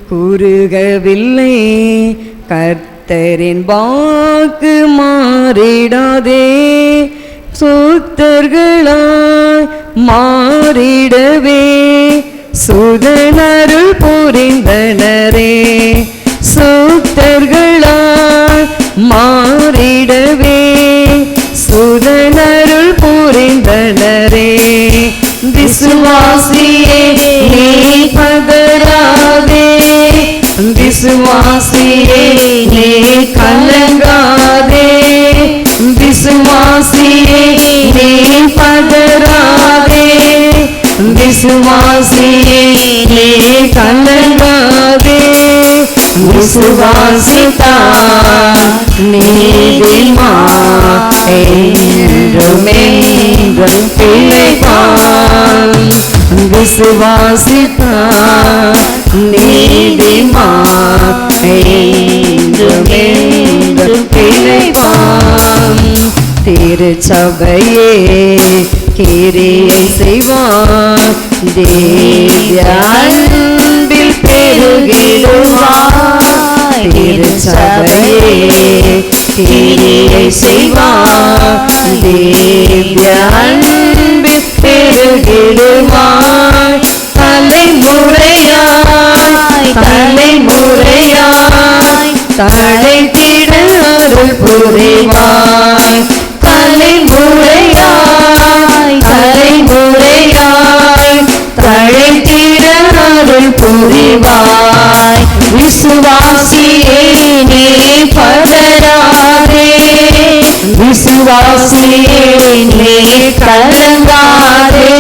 கூறுகவில்லை. கர்த்தரின் வாக்கு மாறிடாதே, சுத்தர்களாய் மாறிடவே சுதனருள் புரிந்தனரே. சுத்தர்களாய் மாறிடவே சுதனருள் புரிந்தனரே. விசுவாசியே நீ பதறாதே, விசுவாசியே நீ கலங்காதே, விசுவாசியே நீ பதறாதே, விசுவாசியே நீ கலங்காதே. விசுவாசித்தால் நீதிமான் என்றும் என்றும் பிழைப்பான். விசுவாசித்தால் நீதிமான் என்றும் என்றும் பிழைப்பான். திருச்சபையே கிரியை செய்வான், தேவ அன்பில் பெருகிடுவான். திருச்சபையே கிரியை செய்வான், தேவ அன்பில் பெருகிடுவான். தலைமுறையாய் தலைமுறையாய் தழைத்திட அருள் புரிவாய். தலைமுறையாய் தலைமுறையாய் தழைத்திட அருள் புரிவாய். விசுவாசியே நீ பதறாதே, விசுவாசியே நீ கலங்காதே,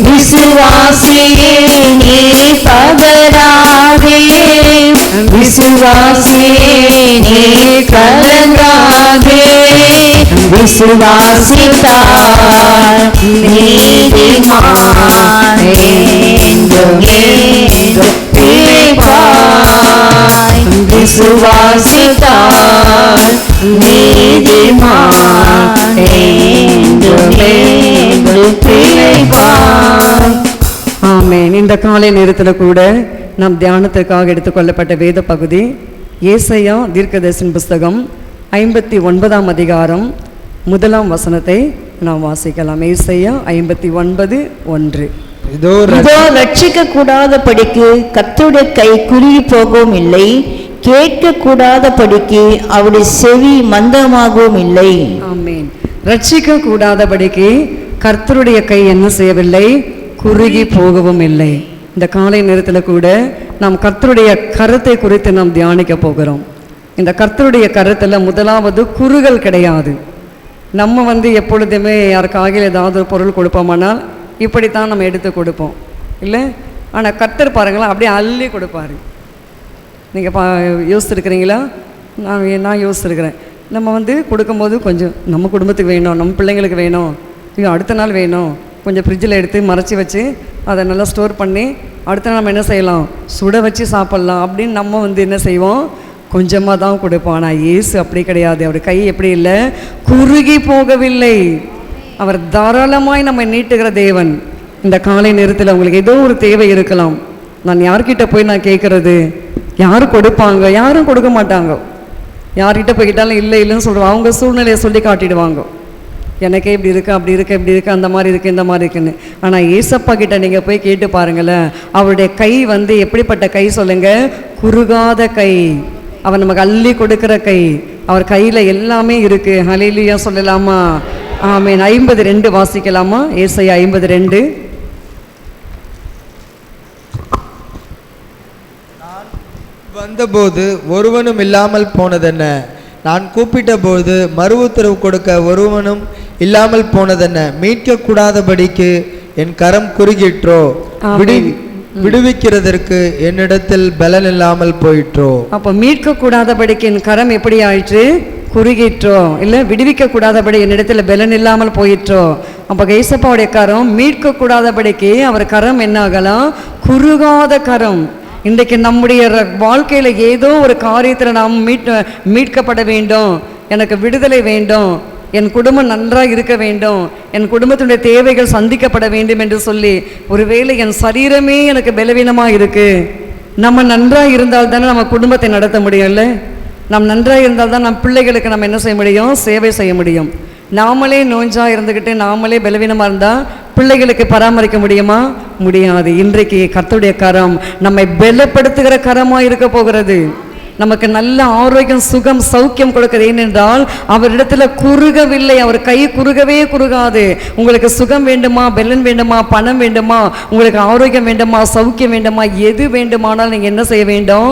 விசுவாசியே நீ பதறாதே, விசுவாசியே நீ கலங்காதே. விசுவாசித்தால் நீதிமான் என்றும் என்றும் பிழைப்பாய். விசுவாசித்தால் நீதிமான் என்றும் என்றும் பிழைப்பாய். ஆமென். இந்த காலை நேரத்தில் கூட நாம் தியானத்திற்காக எடுத்துக்கொள்ளப்பட்ட வேத பகுதி ஏசாயா தீர்க்கதரிசன புஸ்தகம் 59ஆம் அதிகாரம் 1ஆம் வசனத்தை நாம் வாசிக்கலாம். ஏசாயா 59:1. இதோ ரட்சிக்க கூடாத படிக்கு கர்த்தருடைய கை குறுகி போகவும் இல்லை, கேட்க கூடாத படிக்கு அவருடைய செவி மந்தமாகவும் இல்லை. ஆமென். ரட்சிக்க கூடாதபடிக்கு கர்த்தருடைய கை என்ன செய்யவில்லை? குறுகி போகவும் இல்லை. இந்த காலை நேரத்தில் கூட நாம் கர்த்தருடைய கரத்தை குறித்து நாம் தியானிக்க போகிறோம். இந்த கர்த்தருடைய கரத்தில் முதலாவது குறுகல் கிடையாது. நம்ம எப்பொழுதுமே யாருக்காக ஏதாவது ஒரு பொருள் கொடுப்போமானால் இப்படித்தான் நம்ம எடுத்து கொடுப்போம், இல்லை? ஆனால் கர்த்தர் பாருங்களா, அப்படியே அள்ளி கொடுப்பாரு. நீங்கள் யோசிச்சுருக்கிறீங்களா? நான் யோசிச்சுருக்கிறேன். நம்ம கொடுக்கும்போது கொஞ்சம் நம்ம குடும்பத்துக்கு வேணும், நம்ம பிள்ளைங்களுக்கு வேணும், அடுத்த நாள் வேணும், கொஞ்சம் ஃப்ரிட்ஜில் எடுத்து மறைச்சி வச்சு அதை நல்லா ஸ்டோர் பண்ணி அடுத்த நாள் நம்ம என்ன செய்யலாம், சுட வச்சு சாப்பிட்லாம் அப்படின்னு நம்ம என்ன செய்வோம், கொஞ்சமாக தான் கொடுப்போம். ஆனால் இயேசு அப்படி கிடையாது. அவர் கை எப்படி இல்லை, குறுகி போகவில்லை. அவர் தாராளமாய் நம்ம நீட்டுகிற தேவன். இந்த காலை நேரத்தில் உங்களுக்கு ஏதோ ஒரு தேவை இருக்கலாம். நான் யார்கிட்ட போய் நான் கேட்குறது? யாரும் கொடுப்பாங்க, யாரும் கொடுக்க மாட்டாங்க. யார்கிட்ட போய்கிட்டாலும் இல்லை இல்லைன்னு சொல்லுவாங்க. அவங்க சூழ்நிலையை சொல்லி காட்டிடுவாங்க. எனக்கே இப்படி இருக்குது, அப்படி இருக்குது, இப்படி இருக்குது, அந்த மாதிரி இருக்குது, இந்த மாதிரி இருக்குன்னு. ஆனால் ஏசப்பா கிட்ட நீங்கள் போய் கேட்டு பாருங்களேன். அவருடைய கை எப்படிப்பட்ட கை சொல்லுங்கள்? குறுகாத கை. அவர் நமக்கு அள்ளி கொடுக்குற கை. அவர் கையில் எல்லாமே இருக்குது. ஹல்லேலூயா சொல்லலாமா? ஆமென். 52 வாசிக்கலாமா? ஏசாயா 52. வந்தபோது ஒருவனும் இல்லாமல் போனதென்ன, நான் கூப்பிட்ட போது மறு உத்தரவு கொடுக்க ஒருவனும் இல்லாமல் போனதென்ன, மீட்க கூடாதபடிக்கு என் கரம் குறுகிற்றோ, விடுவிக்கிறதற்கு என்னிடத்தில் பலன் இல்லாமல் போயிற்றோ. அப்போ மீட்க கூடாதபடிக்கு என் கரம் எப்படி ஆயிற்று? குறுகிற்றோ, இல்லை விடுவிக்க கூடாதபடி என்னிடத்தில் பலன் இல்லாமல் போயிற்றோ. அப்போ ஏசப்பாவுடைய கரம் மீட்க கூடாதபடிக்கு அவர் கரம் என்ன ஆகலாம்? குறுகாத கரம். இன்றைக்கு நம்முடைய வாழ்க்கையில் ஏதோ ஒரு காரியத்தில் நாம் மீட்கப்பட வேண்டும், எனக்கு விடுதலை வேண்டும், என் குடும்பம் நன்றாக இருக்க வேண்டும், என் குடும்பத்தினுடைய தேவைகள் சந்திக்கப்பட வேண்டும் என்று சொல்லி, ஒருவேளை என் சரீரமே எனக்கு பலவீனமாக இருக்குது, நம்ம நன்றாக இருந்தால் தானே நம்ம குடும்பத்தை நடத்த முடியும்ல. நம்ம நன்றாக இருந்தால் தான் நம்ம பிள்ளைகளுக்கு நம்ம என்ன செய்ய முடியும், சேவை செய்ய முடியும். நாமளே நோஞ்சாக இருந்துக்கிட்டு நாமளே பலவீனமாக இருந்தால் பிள்ளைகளுக்கு பராமரிக்க முடியுமா? முடியாது. இன்றைக்கு கர்த்தருடைய கரம் நம்மை பலப்படுத்துகிற கரமாக இருக்க போகிறது. நமக்கு நல்ல ஆரோக்கியம், சுகம், சௌக்கியம் கொடுக்கிறது. ஏனென்றால் அவரிடத்துல குறுகவில்லை, அவர் கை குறுகவே குறுகாது. உங்களுக்கு சுகம் வேண்டுமா, பலன் வேண்டுமா, பணம் வேண்டுமா, உங்களுக்கு ஆரோக்கியம் வேண்டுமா, சௌக்கியம் வேண்டுமா, எது வேண்டுமானால் நீங்கள் என்ன செய்ய வேண்டும்,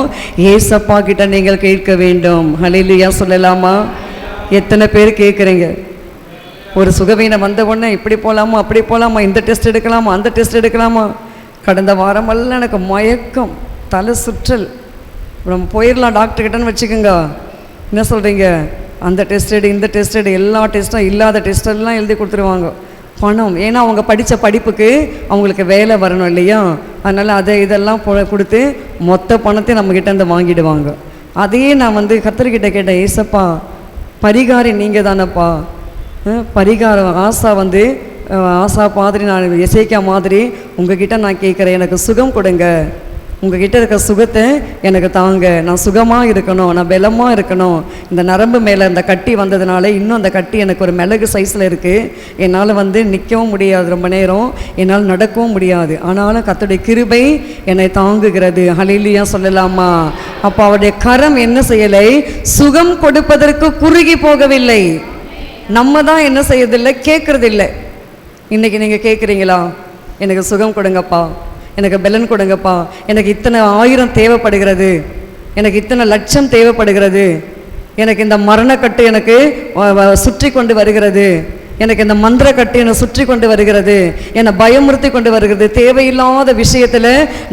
ஏசப்பா கிட்ட நீங்கள் கேட்க வேண்டும். ஹல்லேலூயா சொல்லலாமா? எத்தனை பேர் கேட்குறீங்க? ஒரு சுகவீனம் வந்த உடனே இப்படி போகலாமா, அப்படி போகலாமா, இந்த டெஸ்ட் எடுக்கலாமா, அந்த டெஸ்ட் எடுக்கலாமா. கடந்த வாரமெல்லாம் எனக்கு மயக்கம், தலை சுற்றல், நம்ம போயிடலாம் டாக்டர்கிட்டன்னு வச்சுக்கோங்க. என்ன சொல்கிறீங்க, அந்த டெஸ்ட் எடு, இந்த டெஸ்ட் எடு, எல்லா டெஸ்ட்டும் இல்லாத டெஸ்ட்டெல்லாம் எழுதி கொடுத்துருவாங்க. பணம், ஏன்னா அவங்க படித்த படிப்புக்கு அவங்களுக்கு வேலை வரணும் இல்லையா, அதனால் அதை இதெல்லாம் கொடுத்து மொத்த பணத்தையும் நம்மக்கிட்ட இருந்து வாங்கிடுவாங்க. அதையே நான் கர்த்தர்கிட்ட கேட்டேன், ஏசப்பா பரிகாரி நீங்கள் தானப்பா, பரிகாரம் ஆசா ஆசா மாதிரி, நான் எசேக்கியா மாதிரி உங்ககிட்ட நான் கேட்குறேன், எனக்கு சுகம் கொடுங்க, உங்ககிட்ட இருக்க சுகத்தை எனக்கு தாங்க, நான் சுகமாக இருக்கணும், நான் பலமாக இருக்கணும். இந்த நரம்பு மேலே இந்த கட்டி வந்ததுனால இன்னும் அந்த கட்டி எனக்கு ஒரு மிளகு சைஸில் இருக்குது, என்னால் நிற்கவும் முடியாது, ரொம்ப நேரம் என்னால் நடக்கவும் முடியாது. ஆனாலும் கர்த்தருடைய கிருபை என்னை தாங்குகிறது. ஹல்லேலூயா சொல்லலாமா? அப்போ அவருடைய கரம் என்ன செய்யலை, சுகம் கொடுப்பதற்கு குறுகி போகவில்லை. நம்ம தான் என்ன செய்யறதில்லை, கேட்குறதில்லை. இன்றைக்கி நீங்கள் கேட்குறீங்களா, எனக்கு சுகம் கொடுங்கப்பா, எனக்கு பலன் கொடுங்கப்பா, எனக்கு இத்தனை 1000 தேவைப்படுகிறது, எனக்கு இத்தனை லட்சம் தேவைப்படுகிறது, எனக்கு இந்த மரணக்கட்டு எனக்கு சுற்றி கொண்டு வருகிறது, எனக்கு இந்த மந்திர கட்டு என்னை சுற்றி கொண்டு வருகிறது, என்னை பயமுறுத்தி கொண்டு வருகிறது, தேவையில்லாத விஷயத்தில்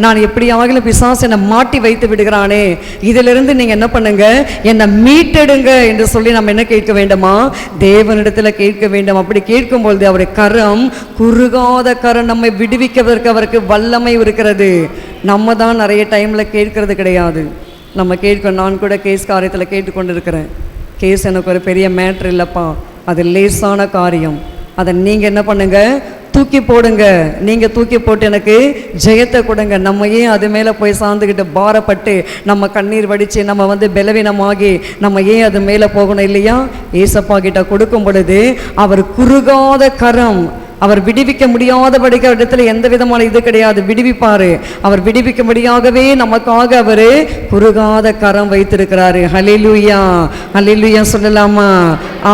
நான் எப்படி ஆகிலும் பிசாசு என்னை மாட்டி வைத்து விடுகிறானே, இதிலிருந்து நீங்கள் என்ன பண்ணுங்க, என்னை மீட்டெடுங்க என்று சொல்லி நம்ம என்ன கேட்க வேண்டுமா, தேவனிடத்தில் கேட்க வேண்டும். அப்படி கேட்கும்பொழுது அவருடைய கரம், குறுகாத கரம், நம்மை விடுவிக்கிறதற்கு அவருக்கு வல்லமை இருக்கிறது. நம்ம தான் நிறைய டைமில் கேட்கறது கிடையாது. நம்ம கேட்க, நான் கூட கேஸ் காரியத்தில் கேட்டுக்கொண்டு இருக்கிறேன். கேஸ் எனக்கு ஒரு பெரிய மேட்ரு இல்லைப்பா, அது லேசான காரியம், அதை நீங்கள் என்ன பண்ணுங்க, தூக்கி போடுங்க. நீங்கள் தூக்கி போட்டு எனக்கு ஜெயத்தை கொடுங்க. நம்ம ஏன் அது மேலே போய் சார்ந்துக்கிட்டு பாரப்பட்டு நம்ம கண்ணீர் வடித்து நம்ம பலவீனமாகி நம்ம ஏன் அது மேலே போகணும் இல்லையா? ஏசப்பா கிட்ட கொடுக்கும் பொழுது அவர் குறுகாத கரம், அவர் விடுவிக்க முடியாதபடிக்கு இடத்துல எந்த விதமான இது கிடையாது, விடுவிப்பார். அவர் விடுவிக்கும்படியாகவே நமக்காக அவர் குறுகாத கரம் வைத்திருக்கிறாரு. ஹல்லேலூயா, ஹல்லேலூயா சொல்லலாமா?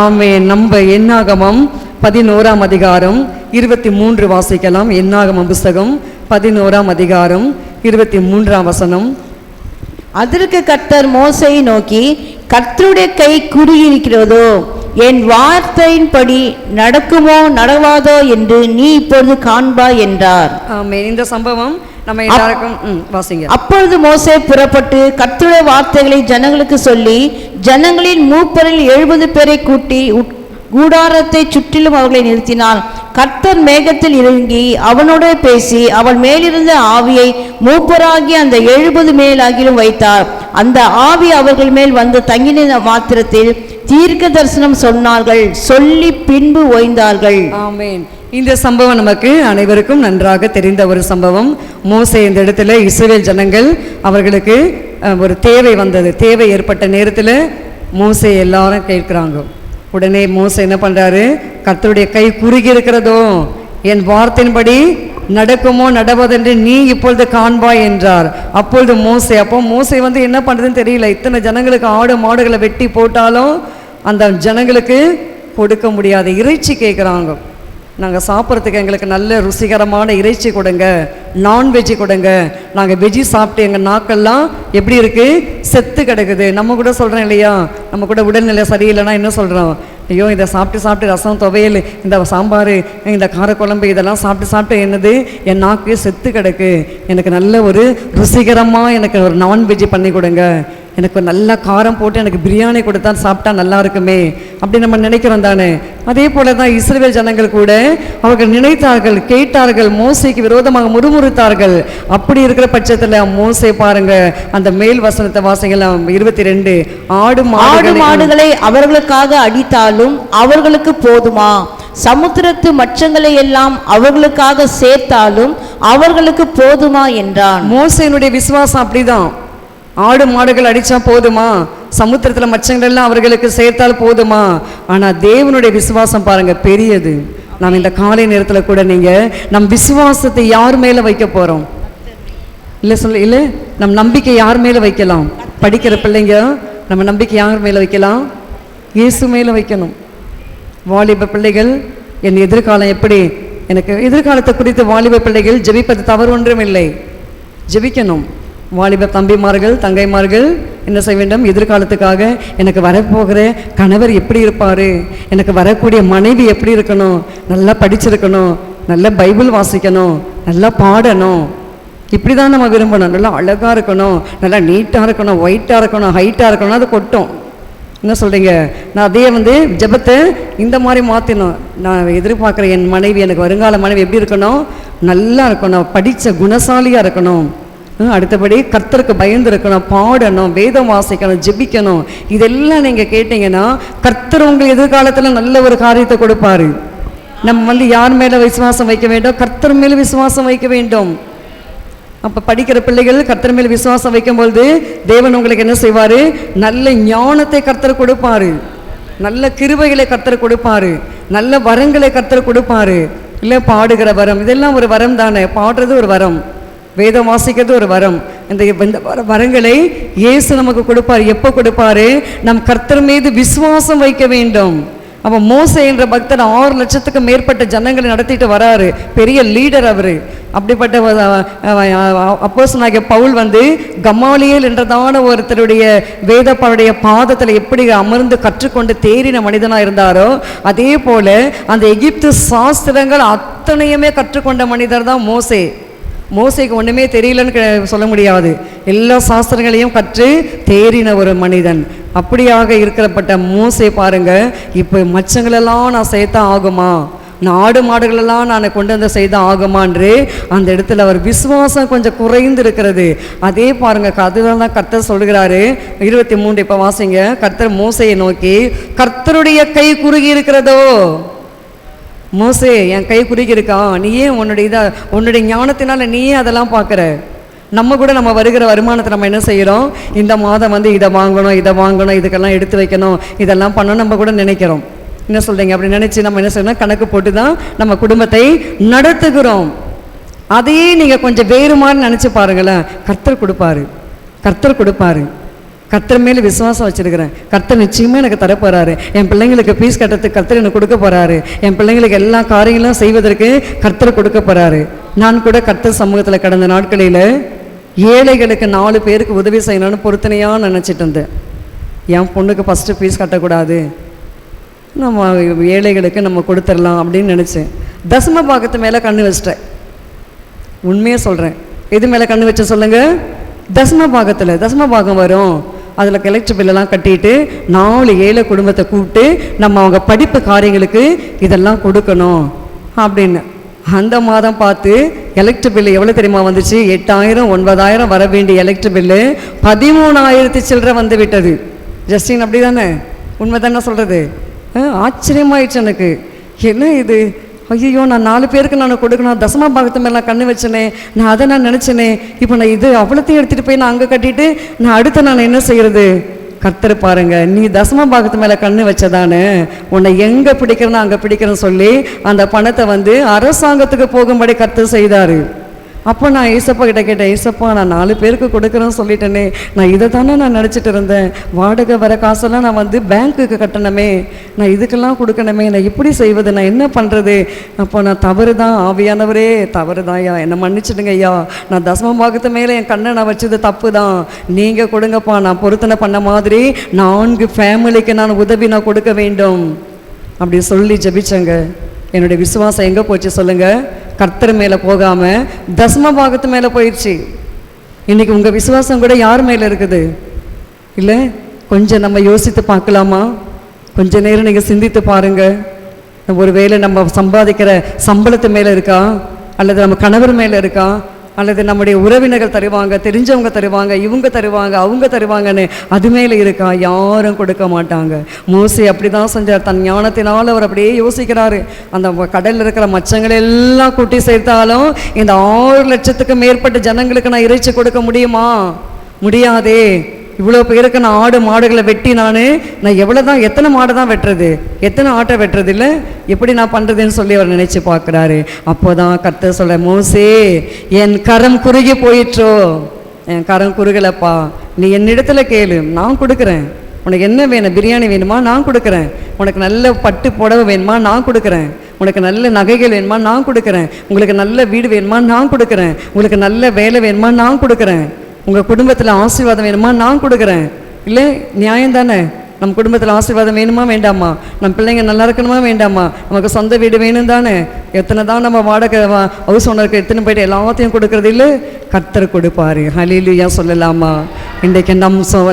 ஆமென். நம்ம என்னாகமம் 11ஆம் அதிகாரம் 23 வாசிக்கலாம். என்னாகமம் புஸ்தகம் 11ஆம் அதிகாரம் 23ஆம் வசனம். அதற்கு கர்த்தர் மோசேயை நோக்கி, கர்த்தருடைய கை குறுகியிருக்கிறதோ, என் வார்த்தையின்படி நடக்குமோ நடவாதோ என்று நீ இப்பொழுது காண்பாய் என்றார். ஆமென். இந்த சம்பவம் நம்ம எல்லாருக்கும் வாசிங்க. அப்பொழுது மோசே புறப்பட்டு கர்த்தருடைய வார்த்தைகளை ஜனங்களுக்கு சொல்லி, ஜனங்களின் மூப்பரில் 70 பேரை கூட்டி கூடாரத்தை சுற்றிலும் அவர்களை நிறுத்தினான். கர்த்தர் மேகத்தில் இறங்கி அவனோட பேசி அவன் மேலிருந்த ஆவியை மூப்பராகி அந்த 70 மேலாகிலும் வைத்தார். அந்த ஆவி அவர்கள் மேல் வந்து தங்கின மாத்திரத்தில் தீர்க்க தரிசனம் சொன்னார்கள், சொல்லி பின்பு ஓய்ந்தார்கள். ஆமென். இந்த சம்பவம் நமக்கு அனைவருக்கும் நன்றாக தெரிந்த ஒரு சம்பவம். மோசே இந்த இடத்துல இஸ்ரவேல் ஜனங்கள் அவர்களுக்கு ஒரு தேவை வந்தது. தேவை ஏற்பட்ட நேரத்தில் மோசே எல்லாரும் கேட்குறாங்க. உடனே மோசே என்ன பண்ணுறாரு, கர்த்தருடைய கை குறுகி இருக்கிறதோ, என் வார்த்தையின்படி நடக்குமோ நடவதென்று நீ இப்பொழுது காண்பாய் என்றார். அப்பொழுது மோசே என்ன பண்ணுறதுன்னு தெரியல. இத்தனை ஜனங்களுக்கு ஆடு மாடுகளை வெட்டி போட்டாலும் அந்த ஜனங்களுக்கு கொடுக்க முடியாது. இறைச்சி கேட்குறாங்க, நாங்கள் சாப்பிட்றதுக்கு எங்களுக்கு நல்ல ருசிகரமான இறைச்சி கொடுங்க, நான்வெஜ்ஜி கொடுங்க. நாங்கள் வெஜ்ஜி சாப்பிட்டு எங்கள் நாக்கெல்லாம் எப்படி இருக்குது, செத்து கிடக்குது. நம்ம கூட சொல்கிறோம் இல்லையா, நம்ம கூட உடல்நிலை சரியில்லைன்னா என்ன சொல்கிறோம், ஐயோ இதை சாப்பிட்டு ரசம், துவையல், இந்த சாம்பார், இந்த காரக்குழம்பு இதெல்லாம் சாப்பிட்டு என்னது என் நாக்கு செத்து கிடக்கு, எனக்கு நல்ல ஒரு ருசிகரமாக எனக்கு ஒரு நான்வெஜ்ஜி பண்ணி கொடுங்க. எனக்கு நல்ல காரம் போட்டு எனக்கு பிரியாணி கொடுத்தா சாப்பிட்டா நல்லா இருக்குமே அப்படி நம்ம நினைக்கிறோம் தானே. அதே போல தான் இஸ்ரவேல் ஜனங்கள் கூட அவர்கள் நினைத்தார்கள், கேட்டார்கள், மோசேக்கு விரோதமாக முறுமுறுத்தார்கள். அப்படி இருக்கிற பட்சத்தில் மோசே பாருங்க, அந்த மேல் வசனத்தை வாசிக்கலாம் 22, ஆடு மாடுகளை அவர்களுக்காக அடித்தாலும் அவர்களுக்கு போதுமா, சமுத்திரத்து மச்சங்களை எல்லாம் அவர்களுக்காக சேர்த்தாலும் அவர்களுக்கு போதுமா என்றான். மோசேனுடைய விசுவாசம் அப்படிதான். ஆடு மாடுகள் அடிச்சா போதுமா, சமுத்திரத்துல மச்சங்கள் எல்லாம் அவர்களுக்கு சேர்த்தால் போதுமா? ஆனா தேவனுடைய விசுவாசம் பாருங்க பெரியது. நாம் இந்த காலை நேரத்துல கூட நீங்க நம் விசுவாசத்தை யார் மேல வைக்க போறோம்? இல்ல நம் நம்பிக்கை யார் மேல வைக்கலாம்? படிக்கிற பிள்ளைங்க நம்ம நம்பிக்கை யார் மேல வைக்கலாம்? இயேசு மேல வைக்கணும். வாலிப பிள்ளைகள், என் எதிர்காலம் எப்படி, எனக்கு எதிர்காலத்தை குறித்து வாலிப பிள்ளைகள் ஜெபிப்பது தவறு ஒன்றும் இல்லை, ஜெபிக்கணும். வாலிப தம்பிமார்கள், தங்கைமார்கள் என்ன செய்ய வேண்டும்? எதிர்காலத்துக்காக எனக்கு வரப்போகிற கணவர் எப்படி இருப்பார், எனக்கு வரக்கூடிய மனைவி எப்படி இருக்கணும், நல்லா படிச்சிருக்கணும், நல்லா பைபிள் வாசிக்கணும், நல்லா பாடணும், இப்படி தான் நம்ம விரும்பணும். நல்லா அழகாக இருக்கணும், நல்லா நீட்டாக இருக்கணும், ஒயிட்டாக இருக்கணும், ஹைட்டாக இருக்கணும். அது கொட்டும். என்ன சொல்கிறீங்க? நான் அதே ஜெபத்தை இந்த மாதிரி மாற்றினோம். நான் எதிர்பார்க்குற என் மனைவி, எனக்கு வருங்கால மனைவி எப்படி இருக்கணும்? நல்லா இருக்கணும், படித்த குணசாலியாக இருக்கணும், அடுத்தபடி கர்த்தருக்கு பயந்து இருக்கணும், பாடணும், வேதம் வாசிக்கணும், ஜெபிக்கணும். இதெல்லாம் நீங்கள் கேட்டீங்கன்னா கர்த்தர் உங்கள் எதிர்காலத்தில் நல்ல ஒரு காரியத்தை கொடுப்பாரு. நம்ம யார் மேலே விசுவாசம் வைக்க வேண்டும்? கர்த்தர் மேலே விசுவாசம் வைக்க வேண்டும். அப்போ படிக்கிற பிள்ளைகள் கர்த்தர் மேல் விசுவாசம் வைக்கும்பொழுது தேவன் உங்களுக்கு என்ன செய்வார்? நல்ல ஞானத்தை கர்த்தர் கொடுப்பாரு, நல்ல கிருபைகளை கர்த்தர் கொடுப்பாரு, நல்ல வரங்களை கர்த்தர் கொடுப்பாரு. இல்லை பாடுகிற வரம், இதெல்லாம் ஒரு வரம் தானே. பாடுறது ஒரு வரம், வேதம் வாசிக்கிறது ஒரு வரம். இந்த வரங்களை இயேசு நமக்கு கொடுப்பார். எப்போ கொடுப்பாரு? நம் கர்த்தர் மீது விசுவாசம் வைக்க வேண்டும். அப்போ மோசே என்ற பக்தர் 6 லட்சத்துக்கு மேற்பட்ட ஜனங்களை நடத்திட்டு வராரு, பெரிய லீடர் அவர். அப்படிப்பட்ட அப்போஸ்தலனாகிய பவுல் கமாலியேல் என்றதான ஒருத்தருடைய வேதப்பாருடைய பாதத்தில் எப்படி அமர்ந்து கற்றுக்கொண்டு தேறின மனிதனாக இருந்தாரோ, அதே போல அந்த எகிப்து சாஸ்திரங்கள் அத்தனையுமே கற்றுக்கொண்ட மனிதர் தான் மோசே. மோசேக்கு ஒன்றுமே தெரியலன்னு சொல்ல முடியாது, எல்லா சாஸ்திரங்களையும் கற்று தேறின ஒரு மனிதன். அப்படியாக இருக்கிறப்பட்ட மோசே பாருங்க, இப்போ மச்சங்களெல்லாம் நான் சேர்த்தா ஆகுமா, நான் ஆடு மாடுகளெல்லாம் நான் கொண்டு வந்து செய்தால் ஆகுமான்று அந்த இடத்துல அவர் விசுவாசம் கொஞ்சம் குறைந்து இருக்கிறது. அதே பாருங்க, அதுதான் தான் கர்த்தர் சொல்கிறாரு 23 இப்போ வாசிங்க. கர்த்தர் மோசையை நோக்கி, கர்த்தருடைய கை குறுகி இருக்கிறதோ, மோசே என் கை குறுகி இருக்கான், நீயே உன்னுடைய ஞானத்தினால நீயே அதெல்லாம் பார்க்குற. நம்ம கூட நம்ம வருகிற வருமானத்தை நம்ம என்ன செய்கிறோம்? இந்த மாதம் இதை வாங்கணும், இதை வாங்கணும், இதுக்கெல்லாம் எடுத்து வைக்கணும், இதெல்லாம் பண்ணணும் நம்ம கூட நினைக்கிறோம். என்ன சொல்கிறீங்க? அப்படி நினச்சி நம்ம என்ன செய்யணும்? கணக்கு போட்டு தான் நம்ம குடும்பத்தை நடத்துகிறோம். அதையே நீங்கள் கொஞ்சம் வேறு மாதிரி நினச்சி பாருங்களேன், கர்த்தர் கொடுப்பாரு, கர்த்தர் கொடுப்பாரு. கர்த்தர் மேலே விசுவாசம் வச்சுருக்கிறேன், கர்த்தர் நிச்சயமாக எனக்கு தரப்போகிறாரு. என் பிள்ளைங்களுக்கு ஃபீஸ் கட்டுறதுக்கு கர்த்தர் எனக்கு கொடுக்க போகிறாரு, என் பிள்ளைங்களுக்கு எல்லா காரியங்களும் செய்வதற்கு கர்த்தர் கொடுக்க போகிறாரு. நான் கூட கர்த்தர் சமூகத்தில் கடந்த நாட்களில் ஏழைகளுக்கு 4 பேருக்கு உதவி செய்யணும்னு பொறுத்தனையாக நினச்சிட்டு இருந்தேன். என் பொண்ணுக்கு ஃபஸ்ட்டு ஃபீஸ் கட்டக்கூடாது, நம்ம ஏழைகளுக்கு நம்ம கொடுத்துடலாம் அப்படின்னு நினச்சேன். தசம பாகத்து மேலே கண்ணு வச்சிட்டேன். உண்மையாக சொல்கிறேன். எது மேலே கண்ணு வச்ச சொல்லுங்கள்? தசம பாகத்தில். தசம பாகம் வரும், அதில் எலக்ட்ரிக் பில்லெல்லாம் கட்டிட்டு 4 ஏழை குடும்பத்தை கூப்பிட்டு நம்ம அவங்க படிப்பு காரியங்களுக்கு இதெல்லாம் கொடுக்கணும் அப்படின்னு. அந்த மாதம் பார்த்து எலக்ட்ரிக் பில்லு எவ்வளோ தெரியுமா வந்துச்சு? 8000 9000 வர வேண்டிய எலக்ட்ரிக் பில்லு 13000 சில்லரை வந்து விட்டது. ஜஸ்டின் அப்படி தானே? உண்மை தானே சொல்கிறது? ஆச்சரியமாயிடுச்சு எனக்கு. என்ன இது? ஐயோ, நான் 4 பேருக்கு நான் கொடுக்கணும், தசம பாகத்து மேலே கண்ணு வச்சேனே, நான் அதை நான் நினச்சேனே, இப்போ நான் இது அவ்வளோத்தையும் எடுத்துகிட்டு போய் நான் அங்கே கட்டிட்டு நான் அடுத்து நான் என்ன செய்கிறது? கர்த்தர் பாருங்க, நீ தசம பாகத்து மேலே கண்ணு வச்சதானே, உன்னை எங்கே பிடிக்கிறேன்னா அங்கே பிடிக்கிறேன்னு சொல்லி அந்த பணத்தை அரசாங்கத்துக்கு போகும்படி கர்த்தர் செய்தார். அப்போ நான் ஏசப்பா கிட்ட கேட்டேன், ஏசப்பா நான் 4 பேருக்கு கொடுக்குறேன்னு சொல்லிட்டேனே, நான் இதை தானே நான் நினச்சிட்டு இருந்தேன், வாடகை வர காசெல்லாம் நான் பேங்க்குக்கு கட்டணுமே, நான் இதுக்கெல்லாம் கொடுக்கணுமே, நான் இப்படி செய்வது, நான் என்ன பண்ணுறது? அப்போ நான் தவறு தான், ஆவியானவரே தவறு தான் ஐயா, என்னை மன்னிச்சிடுங்க ஐயா, நான் தசம பாகத்து மேலே என் கண்ணை நான் வச்சது தப்பு தான், நீங்கள் கொடுங்கப்பா, நான் பொருத்தனை பண்ண மாதிரி 4 ஃபேமிலிக்கு நான் உதவி நான் கொடுக்க வேண்டும் அப்படி சொல்லி ஜெபிச்சங்க. என்னுடைய விசுவாசம் எங்கே போச்சு சொல்லுங்கள்? கர்த்தர் மேலே போகாமல் தசம பாகத்து மேலே போயிடுச்சு. இன்றைக்கி உங்கள் விசுவாசம் கூட யார் மேலே இருக்குது? இல்லை? கொஞ்சம் நம்ம யோசித்து பார்க்கலாமா? கொஞ்ச நேரம் நீங்கள் சிந்தித்து பாருங்க. ஒருவேளை நம்ம சம்பாதிக்கிற சம்பளத்து மேலே இருக்கா, அல்லது நம்ம கணவர் மேலே இருக்கா, அல்லது நம்முடைய உறவினர்கள் தருவாங்க, தெரிஞ்சவங்க தருவாங்க, இவங்க தருவாங்க, அவங்க தருவாங்கன்னு அது மேலே இருக்கா? யாரும் கொடுக்க மாட்டாங்க. மோசே அப்படி தான் செஞ்சார். தன் ஞானத்தினால் அவர் அப்படியே யோசிக்கிறாரு. அந்த கடலில் இருக்கிற மச்சங்களை எல்லாம் கூட்டி சேர்த்தாலும் இந்த 6 லட்சத்துக்கு மேற்பட்ட ஜனங்களுக்கு நான் இறைச்சி கொடுக்க முடியுமா? முடியாதே. இவ்வளோ பேருக்கு நான் ஆடு மாடுகளை வெட்டி நான் எவ்வளோ தான், எத்தனை மாடு தான் வெட்டுறது, எத்தனை ஆட்டை வெட்டுறது, இல்லை எப்படி நான் பண்ணுறதுன்னு சொல்லி அவர் நினச்சி பார்க்குறாரு. அப்போ தான் கர்த்தர் சொல்ல, மோசே என் கரம் குறுகி போயிற்றோ, என் கரம் குறுகலப்பா, நீ என்னிடத்துல கேளு, நான் கொடுக்குறேன். உனக்கு என்ன வேணும்? பிரியாணி வேணுமா? நான் கொடுக்குறேன். உனக்கு நல்ல பட்டு புடவை வேணுமா? நான் கொடுக்குறேன். உனக்கு நல்ல நகைகள் வேணுமா? நான் கொடுக்குறேன். உங்களுக்கு நல்ல வீடு வேணுமா? நான் கொடுக்குறேன். உங்களுக்கு நல்ல வேலை வேணுமா? நான் கொடுக்குறேன். உங்கள் குடும்பத்தில் ஆசீர்வாதம் வேணுமா? நான் கொடுக்குறேன். இல்லை, நியாயம் தானே? நம்ம குடும்பத்தில் ஆசீர்வாதம் வேணுமா வேண்டாமா? நம்ம பிள்ளைங்க நல்லா இருக்கணுமா வேண்டாமா? நமக்கு சொந்த வீடு வேணும் தானே? எத்தனை தான் நம்ம வாடகை ஹவுஸ் ஓனருக்கு எடுத்துன்னு போயிட்டு எல்லாத்தையும் கொடுக்கறது இல்லை? கர்த்தர் கொடுப்பாரு. ஹல்லேலூயா சொல்லலாமா? இன்றைக்கு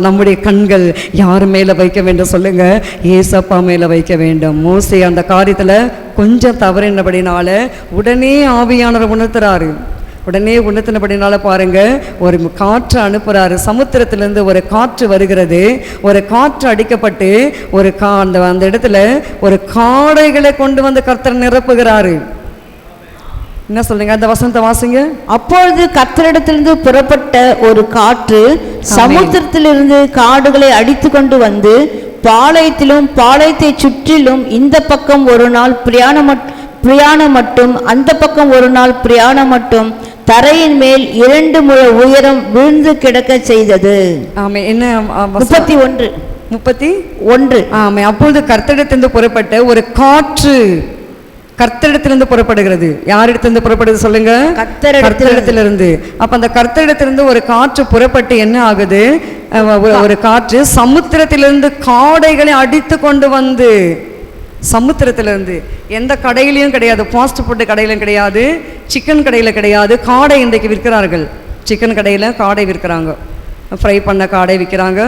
நம்முடைய கண்கள் யார் மேலே வைக்க வேண்டும் சொல்லுங்க? ஏசப்பா மேலே வைக்க வேண்டும். மோசே அந்த காரியத்தில் கொஞ்சம் தவறினபடினால உடனே ஆவியானவர் உணர்த்துறாரு. உடனே உணர்த்தினபடினால பாருங்க, ஒரு காற்று அனுப்புறாரு. சமுத்திரத்திலிருந்து ஒரு காற்று வருகிறது. ஒரு காற்று அடிக்கப்பட்டு ஒரு அந்த இடத்துல ஒரு காடைகளை கொண்டு வந்து கர்த்தர் நிரப்புகிறாரு. என்ன சொல்றீங்க? அந்த வசனத்தை வாசிங்க. அப்பொழுது கர்த்தரிடத்திலிருந்து புறப்பட்ட ஒரு காற்று சமுத்திரத்திலிருந்து காடுகளை அடித்து கொண்டு வந்து பாளையத்திலும் பாளையத்தை சுற்றிலும் இந்த பக்கம் ஒரு நாள் பிரயாணம் மட்டும் அந்த பக்கம் ஒரு நாள் பிரயாணம் மட்டும் தரையின் மேல் 2 முழ உயரம் விழுந்து கிடக்க செய்தது. ஆமே. என்ன? 31. ஆமே. அப்பொழுது கர்த்தரிடத்திலிருந்து புறப்பட்ட ஒரு காற்று, கர்த்தரிடத்திலிருந்து புறப்படுகிறது. யாரிடத்திலிருந்து புறப்படுது சொல்லுங்க? கர்த்தரிடத்திலிருந்து. அப்ப அந்த கர்த்தரிடத்திலிருந்து ஒரு காற்று புறப்பட்டு என்ன ஆகுது? ஒரு காற்று சமுத்திரத்திலிருந்து காடைகளை அடித்து கொண்டு வந்து, சமுத்திரத்திலிருந்து எந்த கடையிலையும் கிடையாது, ஃபாஸ்ட் ஃபுட்டு கடையிலும் கிடையாது, சிக்கன் கடையில் கிடையாது, காடை இன்றைக்கு விற்கிறார்கள். சிக்கன் கடையில் காடை விற்கிறாங்க, ஃப்ரை பண்ண காடை விற்கிறாங்க,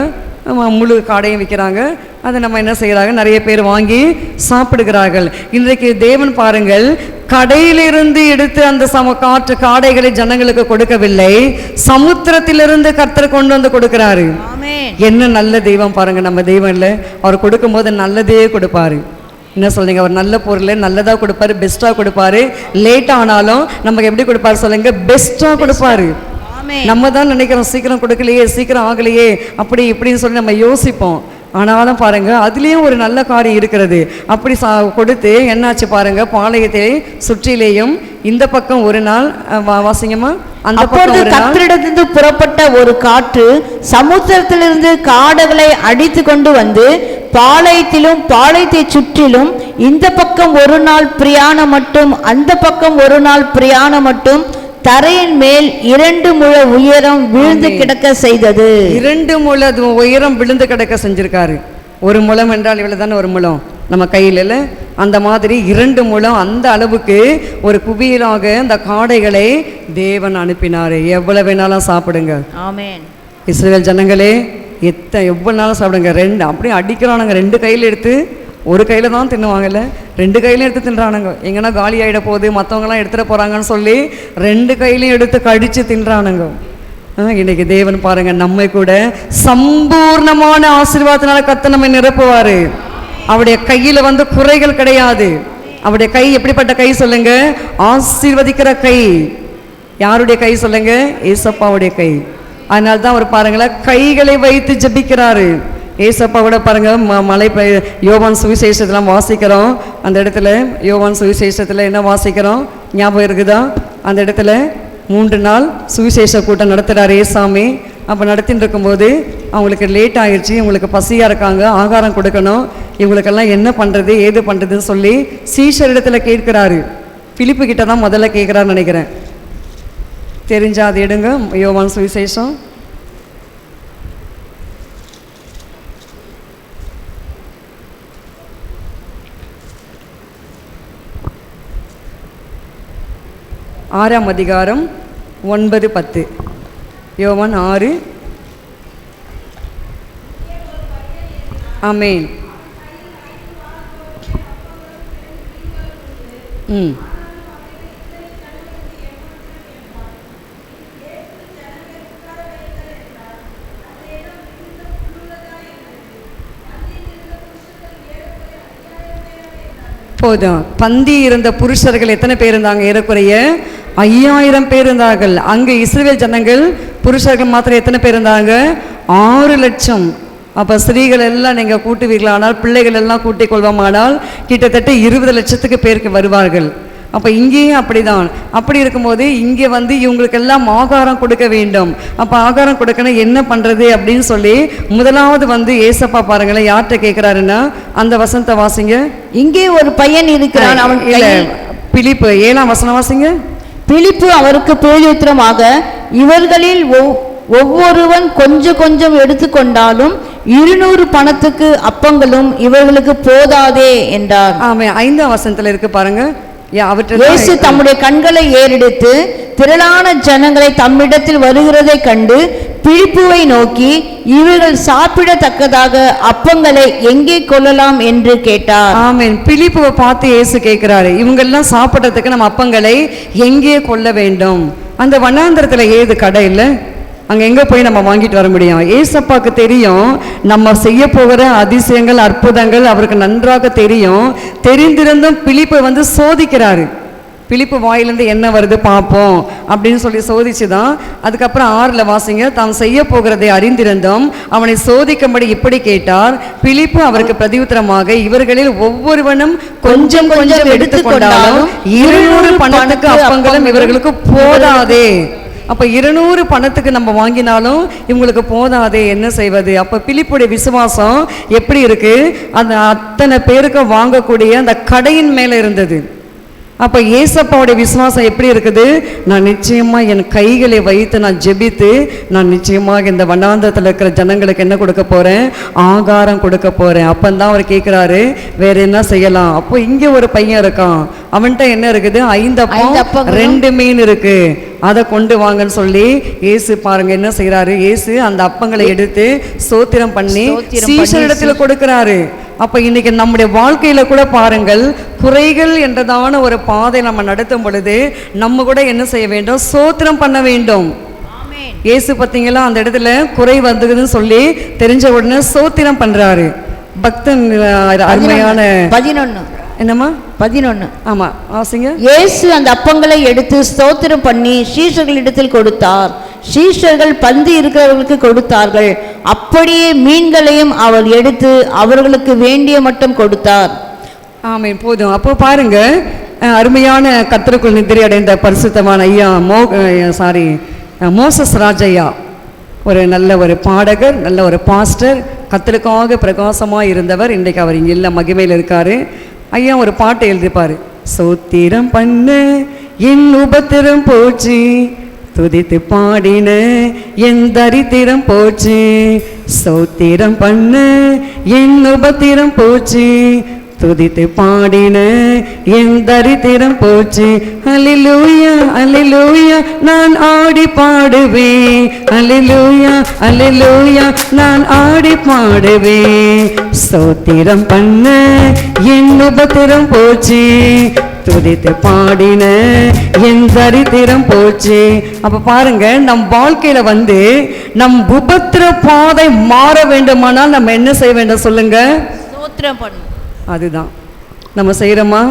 முழு காடையும் விற்கிறாங்க. அதை நம்ம என்ன செய்கிறாங்க? நிறைய பேர் வாங்கி சாப்பிடுகிறார்கள். இன்றைக்கு தேவன் பாருங்கள், கடையிலிருந்து எடுத்து அந்த காற்று காடைகளை ஜனங்களுக்கு கொடுக்கவில்லை, சமுத்திரத்திலிருந்து கர்த்தர் கொண்டு வந்து கொடுக்கிறாரு. என்ன நல்ல தெய்வம் பாருங்க நம்ம தெய்வம் இல்லை? அவர் கொடுக்கும்போது நல்லதே கொடுப்பாரு. என்ன சொல்றீங்க? அவர் நல்ல பொருளை நல்லதாக கொடுப்பாரு, பெஸ்ட்டாக கொடுப்பாரு. லேட் ஆனாலும் நமக்கு எப்படி கொடுப்பாரு சொல்லுங்க? பெஸ்ட்டாக கொடுப்பாரு. நம்ம தான் நினைக்கிறோம் சீக்கிரம் கொடுக்கலையே, சீக்கிரம் ஆகலையே, அப்படி இப்படின்னு சொல்லி நம்ம யோசிப்போம். ஆனாலும் பாருங்க, அதுலேயும் ஒரு நல்ல காரியம் இருக்கிறது. அப்படி கொடுத்து என்னாச்சு பாருங்க, பாளையத்தை சுற்றிலேயும் இந்த பக்கம் ஒரு நாள் வாசிங்கம்மா. அந்த கர்த்தரிடத்திலிருந்து புறப்பட்ட ஒரு காற்று சமுத்திரத்திலிருந்து காடுகளை அடித்து கொண்டு வந்து பாளையத்திலும் பாளையத்தை சுற்றிலும் இந்த பக்கம் ஒரு நாள் பிரயாணம் மட்டும் அந்த பக்கம் ஒரு நாள் பிரயாணம் மட்டும் தரையின் மேல் 2 முழ உயரம் விழுந்து கிடக்க செய்தது. 2 முழ உயரம் விழுந்து கிடக்க செஞ்சிருக்காரு. 1 முழம் என்றால் இவ்வளவு தானே, 1 முழம் நம்ம கையில். அந்த மாதிரி 2 முழம், அந்த அளவுக்கு ஒரு குவியலாக அந்த காடைகளை தேவன் அனுப்பினாரு. எவ்வளவு வேணாலும் சாப்பிடுங்க. ஆமென். இஸ்ரவேல் ஜனங்களே, எவ்வளவு நாளும் சாப்பிடுங்க. 2 அப்படியே அடிக்கிறானுங்க. 2 கையில் எடுத்து, ஒரு கையில் தான் தின்னுவாங்கல்ல, 2 கையிலையும் எடுத்து தின்றானுங்க. எங்கன்னா காலி ஆகிட போகுது, மற்றவங்களாம் எடுத்துகிட்டு போகிறாங்கன்னு சொல்லி 2 கையிலையும் எடுத்து கடித்து தின்றானுங்க. இன்னைக்கு தேவன் பாருங்க, நம்மை கூட சம்பூர்ணமான ஆசீர்வாதத்தினால கர்த்தர் நம்மை நிரப்புவாரு. அவருடைய கையில் குறைகள் கிடையாது. அவருடைய கை எப்படிப்பட்ட கை சொல்லுங்க? ஆசீர்வதிக்கிற கை. யாருடைய கை சொல்லுங்க? ஏசப்பாவுடைய கை. அதனால தான் அவர் பாருங்களேன், கைகளை வைத்து ஜெபிக்கிறாரு. ஏசப்பாவோட பாருங்க, மலை யோவான் சுவிசேஷத்தெல்லாம் வாசிக்கிறோம். அந்த இடத்துல யோவான் சுவிசேஷத்தில் என்ன வாசிக்கிறோம்? ஞாபகம் இருக்குதா? அந்த இடத்துல 3 நாள் சுவிசேஷ கூட்டம் நடத்துகிறார் ஏசாமி. அப்போ நடத்தின்னு இருக்கும்போது அவங்களுக்கு லேட் ஆகிடுச்சு, இவங்களுக்கு பசியாக இருக்காங்க, ஆகாரம் கொடுக்கணும், இவங்களுக்கெல்லாம் என்ன பண்ணுறது ஏது பண்ணுறதுன்னு சொல்லி சீஷர் இடத்துல கேட்குறாரு. பிலிப்பு கிட்ட தான் முதல்ல கேட்குறாருன்னு நினைக்கிறேன். தெரிஞ்சா அது எடுங்க. யோவான் சுவிசேஷம் 6ஆம் அதிகாரம் 9-10. யோவான் 6 ஆமென். ம். போதும். பந்தி இருந்த புருஷர்கள் எத்தனை பேர் இருந்தாங்க? ஏறக்குறைய 5000 பேர் இருந்தார்கள். அங்கே இஸ்ரவேல் ஜனங்கள் புருஷர்கள் மாத்திரம் எத்தனை பேர் இருந்தாங்க? 6 லட்சம். அப்போ ஸ்திரீகள் எல்லாம் நீங்கள் கூட்டுவீர்களானால், பிள்ளைகள் எல்லாம் கூட்டிக் கொள்வோமானால் கிட்டத்தட்ட 20 லட்சத்துக்கு பேருக்கு வருவார்கள். அப்போ இங்கேயும் அப்படிதான். அப்படி இருக்கும்போது இங்கே வந்து இவங்களுக்கெல்லாம் ஆகாரம் கொடுக்க வேண்டும். அப்போ ஆகாரம் கொடுக்கணும், என்ன பண்ணுறது அப்படின்னு சொல்லி முதலாவது வந்து ஏசப்பா பாருங்களேன் யார்கிட்ட கேட்குறாருன்னா, அந்த வசனத்தை வாசிங்க. இங்கே ஒரு பையன் இருக்கிறான், அவன் இல்லை, பிலிப்பு 7ஆம் வசனம் வாசிங்க. பிலிப்பு அவருக்கு பிரதியுத்தரமாக, இவர்களில் ஒவ்வொருவன் கொஞ்சம் கொஞ்சம் எடுத்துக்கொண்டாலும் 200 பணத்துக்கு அப்பங்களும் இவர்களுக்கு போதாதே என்றார். ஆமாம், 5ஆம் வசனத்தில் இருக்கு பாருங்க. இயேசு தம்முடைய கண்களை ஏறெடுத்து திரளான ஜனங்களை தம்மிடத்தில் வருகிறதை கண்டு பிலிப்புவை நோக்கி, இவர்கள் சாப்பிடத்தக்கதாக அப்பங்களை எங்கே கொள்ளலாம் என்று கேட்டார். ஆமென். பிலிப்புவை பார்த்து இயேசு கேட்கிறாரு, இவங்கெல்லாம் சாப்பிடறதுக்கு நம்ம அப்பங்களை எங்கே கொள்ள வேண்டும்? அந்த வண்ணாந்திரத்துல ஏது கடை இல்லை, அங்கே எங்கே போய் நம்ம வாங்கிட்டு வர முடியும்? ஏசப்பாவுக்கு தெரியும் நம்ம செய்ய போகிற அதிசயங்கள் அற்புதங்கள் அவருக்கு நன்றாக தெரியும். தெரிந்திருந்தும் பிலிப்பை வந்து சோதிக்கிறாரு. பிலிப்பு வாயிலிருந்து என்ன வருது பார்ப்போம் அப்படின்னு சொல்லி சோதிச்சு தான். அதுக்கப்புறம் 6ல் வாசிங்க. தாம் செய்ய போகிறதை அறிந்திருந்தும் அவனை சோதிக்கும்படி இப்படி கேட்டார். பிலிப்பு அவருக்கு பிரதியுத்தரமாக, இவர்களில் ஒவ்வொருவனும் கொஞ்சம் கொஞ்சம் எடுத்துக்கொண்டாலும் 200 பணத்துக்கு அப்பங்களும் இவர்களுக்கு போதாதே. அப்போ 200 பணத்துக்கு நம்ம வாங்கினாலும் இவங்களுக்கு போதாதே, என்ன செய்வது? அப்போ பிலிப்புடைய விசுவாசம் எப்படி இருக்கு? அந்த அத்தனை பேருக்கு வாங்கக்கூடிய அந்த கடையின் மேலே இருந்தது. அப்போ ஏசப்பாவுடைய விசுவாசம் எப்படி இருக்குது? நான் நிச்சயமாக என் கைகளை வைத்து நான் ஜெபித்து நான் நிச்சயமாக இந்த வண்ணாந்தத்தில் இருக்கிற ஜனங்களுக்கு என்ன கொடுக்க போகிறேன்? ஆகாரம் கொடுக்க போகிறேன். அப்போந்தான் அவர் கேட்குறாரு, வேற என்ன செய்யலாம்? அப்போ இங்கே ஒரு பையன் இருக்கான், அவன்கிட்ட என்ன இருக்குது? 5 அப்பம் 2 மீன் இருக்கு, அதை கொண்டு வாங்கன்னு சொல்லி இயேசு பாருங்க என்ன செய்யறாரு? இயேசு அந்த அப்பங்களை எடுத்து சோத்திரம் பண்ணி சீஷரிடத்துல கொடுக்கிறாரு. அப்ப இன்னைக்கு நம்முடைய வாழ்க்கையில கூட பாருங்கள், குறைகள் என்றதான ஒரு பாதை நம்ம நடத்தும் பொழுது நம்ம கூட என்ன செய்ய வேண்டும்? சோத்திரம் பண்ண வேண்டும். இயேசு பார்த்தீங்களா, அந்த இடத்துல குறை வந்ததுன்னு சொல்லி தெரிஞ்ச உடனே சோத்திரம் பண்றாரு. பக்தன் அருமையான 11 என்னம்மா 11 ஆமா வாசிங்க. இயேசு அந்த அப்பங்களை எடுத்து ஸ்தோத்திரம் பண்ணி சீஷர்களிடத்தில் கொடுத்தார். சீஷர்கள் பந்தி இருக்கிறவர்களுக்கு கொடுத்தார்கள். அப்படியே மீன்களையும் அவர் எடுத்து அவர்களுக்கு வேண்டிய மட்டும் கொடுத்தார். ஆமென். போதும். அப்போ பாருங்க, அருமையான கர்த்தருக்குள் நித்திரை அடைந்த பரிசுத்தமான ஐயா மோசஸ் ராஜையா, ஒரு நல்ல ஒரு பாடகர், நல்ல ஒரு பாஸ்டர், கர்த்தருக்காக பிரகாசமாக இருந்தவர். இன்றைக்கு அவர் இங்கே இல்லை, மகிமையில் இருக்காரு. ஐயா ஒரு பாட்டை எழுதிப்பாரு. சோத்திரம் பண்ண என் உபத்திரம் போச்சு, துதித்து பாடின என் தரித்திரம் போச்சு. சோத்திரம் பண்ண என் உபத்திரம் போச்சு, துதித்து பாடின என் தரித்திரம் போச்சு. அல்லேலூயா அல்லேலூயா நான் ஆடி பாடுவேன், அல்லேலூயா அல்லேலூயா நான் ஆடி பாடுவேன். ஸ்தோத்திரம் பண்ண என் உபத்திரம் போச்சு, துதித்து பாடின என் தரித்திரம் போச்சு. அப்ப பாருங்க, நம் வாழ்க்கையில வந்து நம் உபத்திர பாதை மாற வேண்டுமானால் நம்ம என்ன செய்ய வேண்டும் சொல்லுங்க? ஸ்தோத்திரம் பண்ணு. அதுதான் நம்ம செய்கிறோமா?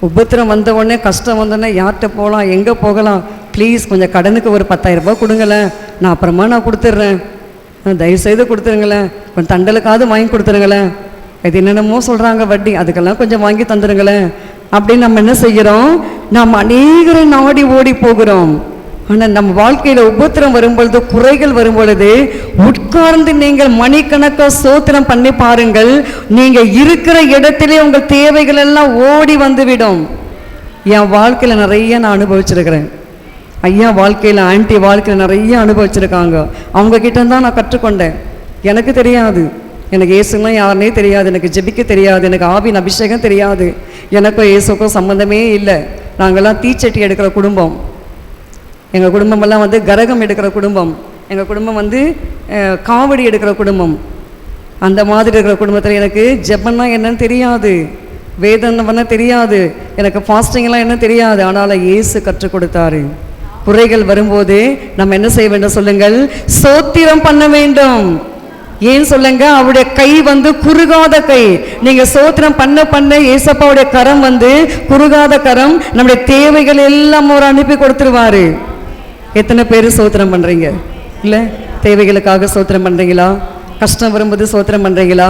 உபத்திரம் வந்த உடனே, கஷ்டம் வந்தோடனே யார்கிட்ட போகலாம், எங்கே போகலாம்? ப்ளீஸ் கொஞ்சம் கடனுக்கு ஒரு 10,000 ரூபாய் கொடுங்களேன், நான் அப்புறமா நான் கொடுத்துட்றேன், தயவுசெய்து கொடுத்துருங்களேன், கொஞ்சம் தண்டலுக்காவது வாங்கி கொடுத்துருங்களேன், இது என்னென்னமோ சொல்கிறாங்க வட்டி, அதுக்கெல்லாம் கொஞ்சம் வாங்கி தந்துடுங்களேன் அப்படின்னு நம்ம என்ன செய்கிறோம்? நாம் அநேகரை நாடி ஓடி போகிறோம். ஆனால் நம்ம வாழ்க்கையில் உபத்திரம் வரும்பொழுது, குறைகள் வரும்பொழுது உட்கார்ந்து நீங்கள் மணிக்கணக்காக சோத்திரம் பண்ணி பாருங்கள், நீங்கள் இருக்கிற இடத்திலே உங்கள் தேவைகள் எல்லாம் ஓடி வந்துவிடும். என் வாழ்க்கையில் நிறைய நான் அனுபவிச்சிருக்கிறேன். ஐயா வாழ்க்கையில், ஆன்டி வாழ்க்கையில் நிறைய அனுபவிச்சிருக்காங்க. அவங்க கிட்ட தான் நான் கற்றுக்கொண்டேன். எனக்கு தெரியாது, எனக்கு இயேசுலாம் யாருன்னே தெரியாது, எனக்கு ஜெபிக்க தெரியாது, எனக்கு ஆவின் அபிஷேகம் தெரியாது, எனக்கும் இயேசுக்கும் சம்மந்தமே இல்லை. நாங்கள்லாம் தீச்சட்டி எடுக்கிற குடும்பம். எங்கள் குடும்பமெல்லாம் வந்து கரகம் எடுக்கிற குடும்பம். எங்கள் குடும்பம் வந்து காவடி எடுக்கிற குடும்பம். அந்த மாதிரி இருக்கிற குடும்பத்தில் எனக்கு ஜெபம்னா என்னன்னு தெரியாது, வேதம் பண்ண தெரியாது, எனக்கு ஃபாஸ்டிங்லாம் என்ன தெரியாது. ஆனால் இயேசு கற்றுக் கொடுத்தாரு. குறைகள் வரும்போது நம்ம என்ன செய்ய வேண்டும் சொல்லுங்கள்? ஸ்தோத்திரம் பண்ண வேண்டும். ஏன் சொல்லுங்க? அவருடைய கை குறுகாத கை. நீங்க ஸ்தோத்திரம் பண்ண பண்ண ஏசப்பாவுடைய கரம் குறுகாத கரம். நம்முடைய தேவைகள் எல்லாம் அவர் அனுப்பி கொடுத்துருவாரு. எத்தனை பேர் ஸ்தோத்திரம் பண்றீங்க? இல்ல, தேவைகளுக்காக ஸ்தோத்திரம் பண்றீங்களா? கஷ்டம் வரும்போது ஸ்தோத்திரம் பண்றீங்களா?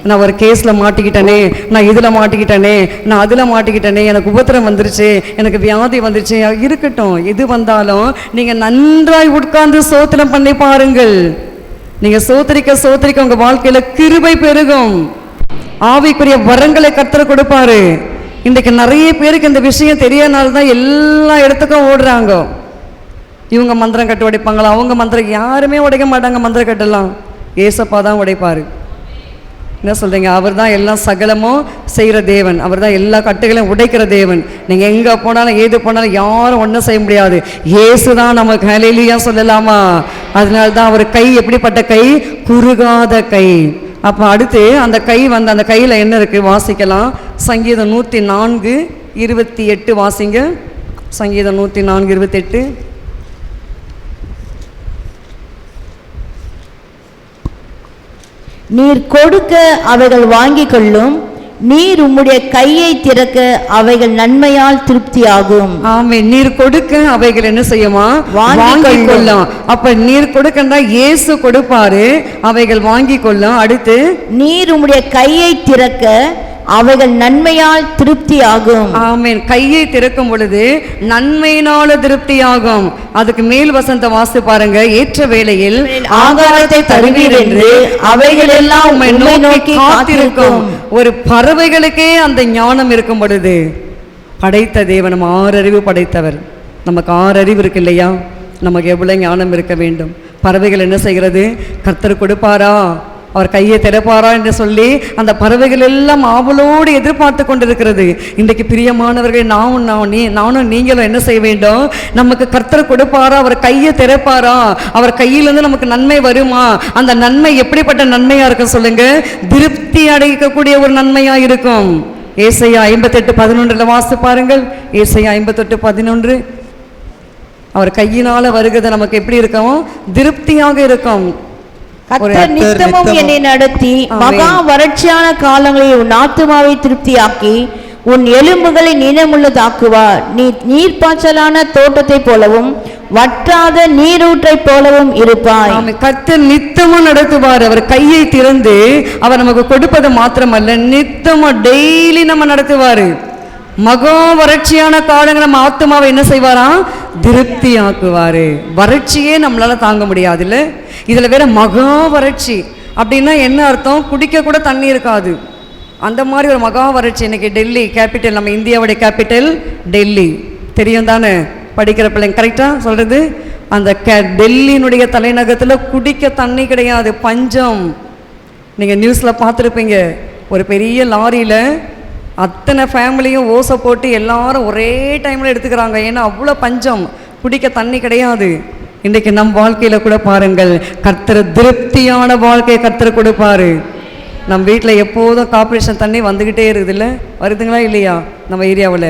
நான் ஒரு கேஸ்ல மாட்டிக்கிட்டேனே, நான் இதுல மாட்டிக்கிட்டேனே, நான் அதுல மாட்டிக்கிட்டேனே, எனக்கு உபத்திரம் வந்துருச்சு, எனக்கு வியாதி வந்துருச்சு. இருக்கட்டும், எது வந்தாலும் நீங்க நன்றாய் உட்கார்ந்து ஸ்தோத்திரம் பண்ணி பாருங்கள். நீங்க சோத்திரிக்க உங்க வாழ்க்கையில கிருபை பெருகும். ஆவிக்குரிய வரங்களை கர்த்தர் கொடுப்பாரு. இன்றைக்கு நிறைய பேருக்கு இந்த விஷயம் தெரியனால்தான் எல்லா இடத்துக்கும் ஓடுறாங்க. இவங்க மந்திரம் கட்டு உடைப்பாங்களா, அவங்க மந்திரம் யாருமே உடைக்க மாட்டாங்க. மந்திரம் கட்டெல்லாம் ஏசப்பா தான் உடைப்பாரு. என்ன சொல்றீங்க? அவர் தான் எல்லாம் சகலமும் செய்கிற தேவன். அவர் தான் எல்லா கட்டுகளையும் உடைக்கிற தேவன். நீங்கள் எங்கே போனாலும் ஏது போனாலும் யாரும் ஒன்றும் செய்ய முடியாது. இயேசு தான் நமக்கு ஹல்லேலூயா சொல்லலாமா? அதனால தான் அவர் கை எப்படிப்பட்ட கை? குறுகாத கை. அப்போ அடுத்து அந்த கை அந்த கையில் என்ன இருக்குது வாசிக்கலாம். சங்கீதம் 104:28 வாசிங்க. சங்கீதம் 104:28. நீர் கொடுக்க அவைகள் வாங்கிக் கொள்ளும், நீர் உம்முடைய கையை திறக்க அவைகள் நன்மையால் திருப்தியாகும். ஆமென். நீர் கொடுக்க அவைகள் என்ன செய்யுமா? வாங்கிக் கொள்ளும். அப்ப நீர் கொடுக்கண்டா இயேசு கொடுப்பாரு, அவைகள் வாங்கிக் கொள்ளும். அடுத்து நீர் உம்முடைய கையை திறக்க அவைகள் நன்மையால் திருப்தியாகும். ஆமென். கையை திறக்கும் பொழுது நன்மையினால திருப்தியாகும். அதுக்கு மேல் வசந்த வாசி பாருங்க. ஏற்ற வேளையில் ஆகாரத்தை தருவீர் என்று அவைகள் எல்லாம் உம்மை நோக்கி காத்திருக்கும். ஒரு பறவைகளுக்கே அந்த ஞானம் இருக்கும் பொழுது படைத்த தேவன் 6 அறிவு படைத்தவர். நமக்கு 6 அறிவு இருக்கு இல்லையா? நமக்கு எவ்வளவு ஞானம் இருக்க வேண்டும்? பறவைகள் என்ன செய்கிறது? கர்த்தர் கொடுப்பாரா, அவர் கையை திறப்பாரா என்று சொல்லி அந்த பறவைகள் எல்லாம் ஆவலோடு எதிர்பார்த்து கொண்டிருக்கிறது. இன்றைக்கு பிரியமானவர்கள், நானும் நீங்களும் என்ன செய்ய வேண்டும்? நமக்கு கர்த்தர் கொடுப்பாரா, அவர் கையை திறப்பாரா, அவர் கையிலிருந்து நமக்கு நன்மை வருமா? அந்த நன்மை எப்படிப்பட்ட நன்மையா இருக்கும் சொல்லுங்க? திருப்தி அடைக்கக்கூடிய ஒரு நன்மையா இருக்கும். ஏசாயா 58:11 வாசி பாருங்கள். ஏசாயா 58:11. அவர் கையினால வருகிறது நமக்கு எப்படி இருக்கும்? திருப்தியாக இருக்கும். கர்த்தர் நித்தமும் என்னை நடத்தி மகா வறட்சியான காலங்களில் உன் ஆத்துமாவை திருப்தியாக்கி உன் எலும்புகளை நீளமுள்ளதாக்குவார். நீ நீர்ப்பாய்ச்சலான தோட்டத்தை போலவும் வற்றாத நீரூற்றை போலவும் இருப்பாய். கர்த்தர் நித்தமும் நடத்துவார். அவர் கையை திறந்து அவர் நமக்கு கொடுப்பது மாத்திரமல்ல, நித்தமும் டெய்லி நம்ம நடத்துவாரு. மகா வறட்சியான காலங்கள் நம்ம ஆத்துமாவை என்ன செய்வாராம்? திருப்தி ஆக்குவாரு. வறட்சியே நம்மளால தாங்க முடியாது இல்ல? இதுல வேற மகா வறட்சி அப்படின்னா என்ன அர்த்தம்? குடிக்க கூட தண்ணி இருக்காது. அந்த மாதிரி ஒரு மகா வறட்சி. இன்னைக்கு டெல்லி கேபிட்டல், நம்ம இந்தியாவுடைய கேபிட்டல் டெல்லி, தெரியும் தானே? படிக்கிற பிள்ளைங்க கரெக்டா சொல்றது. அந்த டெல்லியினுடைய தலைநகரத்துல குடிக்க தண்ணி கிடையாது, பஞ்சம். நீங்க நியூஸ்ல பார்த்துருப்பீங்க. ஒரு பெரிய லாரியில அத்தனை ஃபேமிலியும் ஓசை போட்டு எல்லாரும் ஒரே டைமில் எடுத்துக்கிறாங்க. ஏன்னா அவ்வளோ பஞ்சம், குடிக்க தண்ணி கிடையாது. இன்றைக்கு நம் வாழ்க்கையில் கூட பாருங்கள், கர்த்தர் திருப்தியான வாழ்க்கையை கர்த்தர் கொடுப்பாரு. நம்ம வீட்டில் எப்போதும் கார்பரேஷன் தண்ணி வந்துக்கிட்டே இருக்குது இல்லை? வருதுங்களா இல்லையா நம்ம ஏரியாவில்?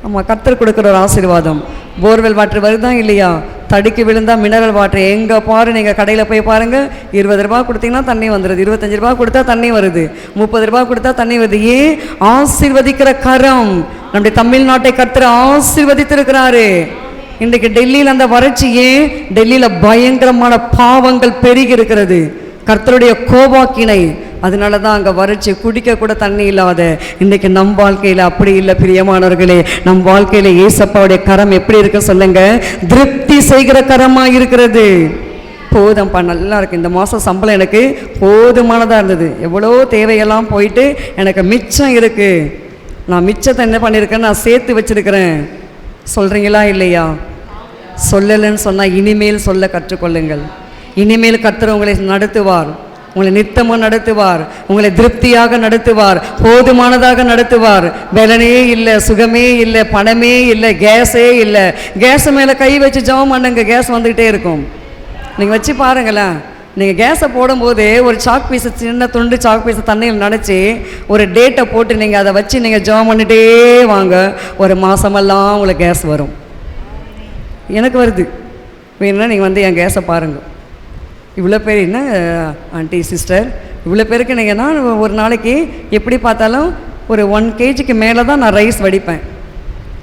ஆமாம், கர்த்தர் கொடுக்குற ஒரு ஆசீர்வாதம். போர்வெல் வாட்டர் வருதா இல்லையா? தடுக்கி விழுந்தா மினரல் வாட்டர். எங்கே பாரு, நீங்கள் கடையில் போய் பாருங்கள், 20 ரூபா கொடுத்தீங்கன்னா தண்ணி வந்துடுது, 25 ரூபா கொடுத்தா தண்ணி வருது, 30 ரூபா கொடுத்தா தண்ணி வருது. ஏன்? ஆசீர்வதிக்கிற கரம். நம்முடைய தமிழ்நாட்டை கர்த்தர் ஆசீர்வதித்திருக்கிறாரு. இன்றைக்கு டெல்லியில் அந்த வறட்சியே, டெல்லியில் பயங்கரமான பாவங்கள் பெருகி இருக்கிறது, கர்த்தருடைய கோபாக்கினை. அதனால தான் அங்கே வறட்சி, குடிக்க கூட தண்ணி இல்லாத. இன்றைக்கு நம் வாழ்க்கையில் அப்படி இல்லை பிரியமானவர்களே. நம் வாழ்க்கையில் ஏசப்பாவுடைய கரம் எப்படி இருக்கு சொல்லுங்க? திருப்தி செய்கிற கரமாக இருக்கிறது. போதும்ப்பா, நல்லா இருக்கு, இந்த மாதம் சம்பளம் எனக்கு போதுமானதாக இருந்தது, எவ்வளோ தேவையெல்லாம் போயிட்டு எனக்கு மிச்சம் இருக்குது, நான் மிச்சத்தை என்ன பண்ணியிருக்கேன்னு நான் சேர்த்து வச்சிருக்கிறேன். சொல்கிறீங்களா இல்லையா? சொல்லலைன்னு சொன்னால் இனிமேல் சொல்ல கற்றுக்கொள்ளுங்கள். இனிமேல் கர்த்தர் உங்களை நடத்துவார், உங்களை நித்தமும் நடத்துவார், உங்களை திருப்தியாக நடத்துவார், போதுமானதாக நடத்துவார். வேலனே இல்லை, சுகமே இல்லை, பணமே இல்லை, கேஸே இல்லை. கேஸ் மேலே கை வச்சு ஜெபம் பண்ணுங்க, கேஸ் வந்துக்கிட்டே இருக்கும். நீங்கள் வச்சு பாருங்களேன், நீங்கள் கேஸை போடும்போது ஒரு சாக் பீஸு, சின்ன துண்டு சாக் பீஸை தண்ணியில் நனைச்சி ஒரு டேட்டை போட்டு நீங்கள் அதை வச்சு நீங்கள் ஜெபம் பண்ணிகிட்டே வாங்க, ஒரு மாதமெல்லாம் உங்களுக்கு கேஸ் வரும். எனக்கு வருது. வேணும்னா நீங்கள் வந்து என் கேஸை பாருங்கள். இவ்வளோ பேர் என்ன ஆண்டி சிஸ்டர், இவ்வளோ பேருக்கு நீங்கள் நான் ஒரு நாளைக்கு எப்படி பார்த்தாலும் ஒரு 1 kgக்கு மேலே தான் நான் ரைஸ் வடிப்பேன்.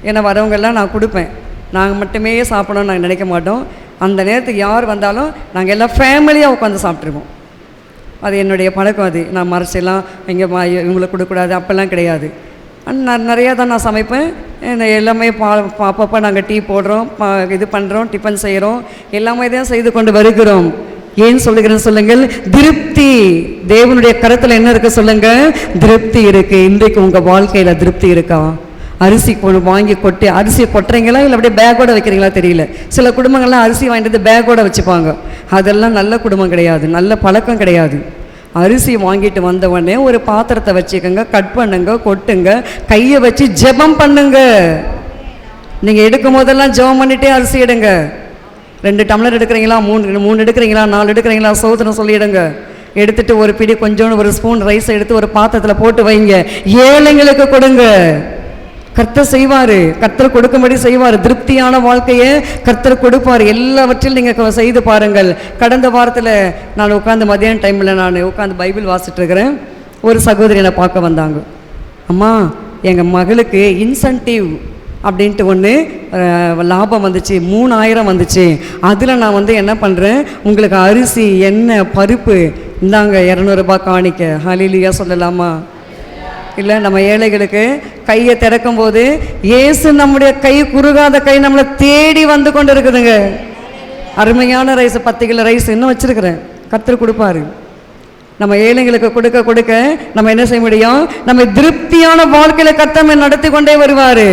ஏன்னா வரவங்கெல்லாம் நான் கொடுப்பேன். நாங்கள் மட்டுமே சாப்பிடணும்னு நாங்கள் நினைக்க மாட்டோம். அந்த நேரத்துக்கு யார் வந்தாலும் நாங்கள் எல்லாம் ஃபேமிலியாக உட்காந்து சாப்பிட்ருவோம். அது என்னுடைய பழக்கம். அது நான் மறைச்செல்லாம் இங்கே இவங்களுக்கு கொடுக்கக்கூடாது அப்போல்லாம் கிடையாது. நான் நிறையா தான் நான் சமைப்பேன். எல்லாமே அப்பப்போ நாங்கள் டீ போடுறோம், இது பண்ணுறோம், டிஃபன் செய்கிறோம், எல்லாமே தான் செய்து கொண்டு வருகிறோம். ஏன் சொல்லுகிறேன்னு சொல்லுங்கள், திருப்தி. தேவனுடைய கருத்தில் என்ன இருக்குது சொல்லுங்கள், திருப்தி இருக்குது. இன்றைக்கு உங்கள் வாழ்க்கையில் திருப்தி இருக்கா? அரிசி வாங்கி கொட்டி அரிசியை கொட்டுறீங்களா இல்லை அப்படியே பேக்கோட வைக்கிறீங்களா தெரியல. சில குடும்பங்கள்லாம் அரிசி வாங்கிட்டு பேக்கோட வச்சுப்பாங்க. அதெல்லாம் நல்ல குடும்பம் கிடையாது, நல்ல பழக்கம் கிடையாது. அரிசி வாங்கிட்டு வந்தவொடனே ஒரு பாத்திரத்தை வச்சுக்கோங்க, கட் பண்ணுங்க, கொட்டுங்க, கையை வச்சு ஜெபம் பண்ணுங்க. நீங்கள் எடுக்கும் போதெல்லாம் ஜெபம் பண்ணிட்டே அரிசி எடுங்க. 2 டம்ளர் எடுக்கிறீங்களா, 3 எடுக்கிறீங்களா, 4 எடுக்கிறீங்களா, சோதனை சொல்லிவிடுங்க. எடுத்துட்டு ஒரு பிடி கொஞ்சோண்டு ஒரு ஸ்பூன் ரைஸ் எடுத்து ஒரு பாத்திரத்தில் போட்டு வைங்க. ஏழைங்களுக்கு கொடுங்க. கர்த்தர் செய்வார், கர்த்தர் கொடுக்கும்படி செய்வார். திருப்தியான வாழ்க்கையை கர்த்தர் கொடுப்பார். எல்லாவற்றிலும் நீங்கள் செய்து பாருங்கள். கடந்த வாரத்தில் நான் உட்காந்து மதியான டைமில் நான் உட்காந்து பைபிள் வாசிட்டு இருக்கிறேன். ஒரு சகோதரி என்னை பார்க்க வந்தாங்க. அம்மா, எங்கள் மகளுக்கு இன்சென்டிவ் அப்படின்ட்டு ஒன்று லாபம் வந்துச்சு, 3000 வந்துச்சு. அதில் நான் வந்து என்ன பண்ணுறேன், உங்களுக்கு அரிசி, எண்ணெய், பருப்பு இந்தாங்க 200 ரூபாய் காணிக்க. ஹல்லேலூயா சொல்லலாமா? இல்லை, நம்ம ஏழைகளுக்கு கையை திறக்கும் போது இயேசு நம்முடைய கை குறுகாத கை நம்மளை தேடி வந்து கொண்டு இருக்குதுங்க. அருமையான ரைஸ், 10 கிலோ ரைஸ் இன்னும் வச்சுருக்கிறேன். கர்த்தர் கொடுப்பாரு. நம்ம ஏழைங்களுக்கு கொடுக்க கொடுக்க நம்ம என்ன செய்ய முடியும், நம்ம திருப்தியான வாழ்க்கையில் கர்த்தர் நடத்தி கொண்டே வருவார்.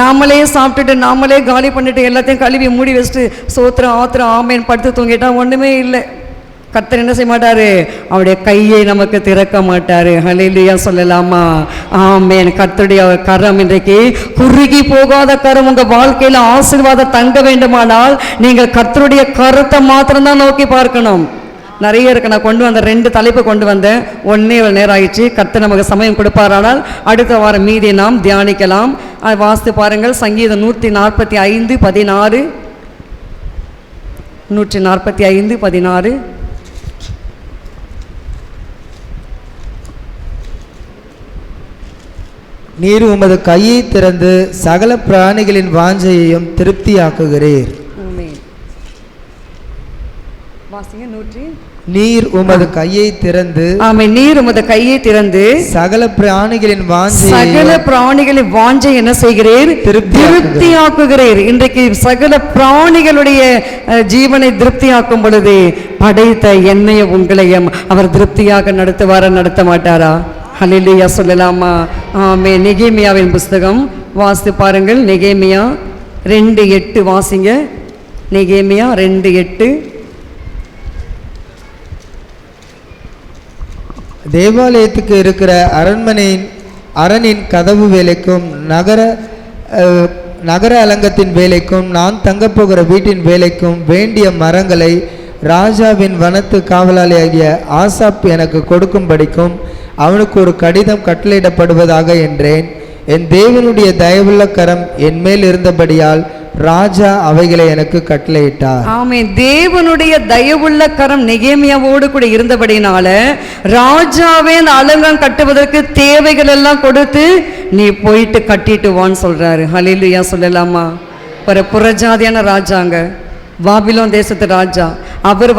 நாமளே சாப்பிட்டுட்டு நாமளே காலி பண்ணிட்டு எல்லாத்தையும் கழுவி மூடி வச்சுட்டு சோத்திரம் ஆத்திரம் ஆமேன் படுத்து தூங்கிட்டா ஒன்றுமே இல்லை. கர்த்தர் என்ன செய்ய மாட்டாரு, அவருடைய கையை நமக்கு திறக்க மாட்டாரு. ஹல்லேலூயா சொல்லலாமா? ஆமென். கர்த்தருடைய கரம் இன்றைக்கு குறுகி போகாத கரம். உங்க வாழ்க்கையில ஆசீர்வாதம் தங்க வேண்டுமானால் நீங்கள் கர்த்தருடைய கரத்தை மாத்திரம்தான் நோக்கி பார்க்கணும். நிறைய இருக்கு. நான் கொண்டு வந்த 2 தலைப்பு கொண்டு வந்தேன். 1 நேரம் ஆயிடுச்சு. கர்த்தர் நமக்கு சமயம் கொடுப்பாரானால் அடுத்த வாரம் மீதி நாம் தியானிக்கலாம். அதை வாசித்து பாருங்கள். சங்கீதம் 145:16, 145:16. நீர் உமது கையை திறந்து சகல பிராணிகளின் வாஞ்சையையும் திருப்தியாக்குகிறீர். நீர் உமது கையை திறந்து, ஆமென், நீர் உமது கையை திறந்து சகல பிராணிகளின் வாஞ்சை என்ன செய்கிறீர், திருப்தியாக்குகிறீர். இன்றைக்கு சகல பிராணிகளுடைய ஜீவனை திருப்தியாக்கும் பொழுது படைத்த என்னையும் உங்களையும் அவர் திருப்தியாக நடத்துவாரா, நடத்த மாட்டாரா? ஹல்லேலூயா சொல்லலாமா? ஆமென். நெகேமியாவின் புஸ்தகம் வாசித்து பாருங்கள். நெகேமியா 2:8 வாசிங்க. நெகேமியா 2:8. தேவாலயத்துக்கு இருக்கிற அரணின் கதவு வேலைக்கும் நகர அலங்கத்தின் வேலைக்கும் நான் தங்கப்போகிற வீட்டின் வேலைக்கும் வேண்டிய மரங்களை ராஜாவின் வனத்து காவலாளியாகிய ஆசாப் எனக்கு கொடுக்கும்படிக்கும் அவனுக்கு ஒரு கடிதம் கட்டளையிடப்படுவதாக என்றேன். என் தேவனுடைய தயவுள்ள கரம் என் மேல் இருந்தபடியால் ராஜா அவைகளை எனக்கு கட்டளையிட்டார். ஆமென். தேவனுடைய தயவுள்ள கரம் நெகேமியாவோடு கூட இருந்தபடினால ராஜாவே அந்த அலங்கம் கட்டுவதற்கு தேவைகள் எல்லாம் கொடுத்து நீ போயிட்டு கட்டிட்டு வான்னு சொல்றாரு. ஹல்லேலூயா சொல்லலாமா? ஒரு புறஜாதியான ராஜாங்க, பாபிலோன் தேசத்து ராஜா. அவர்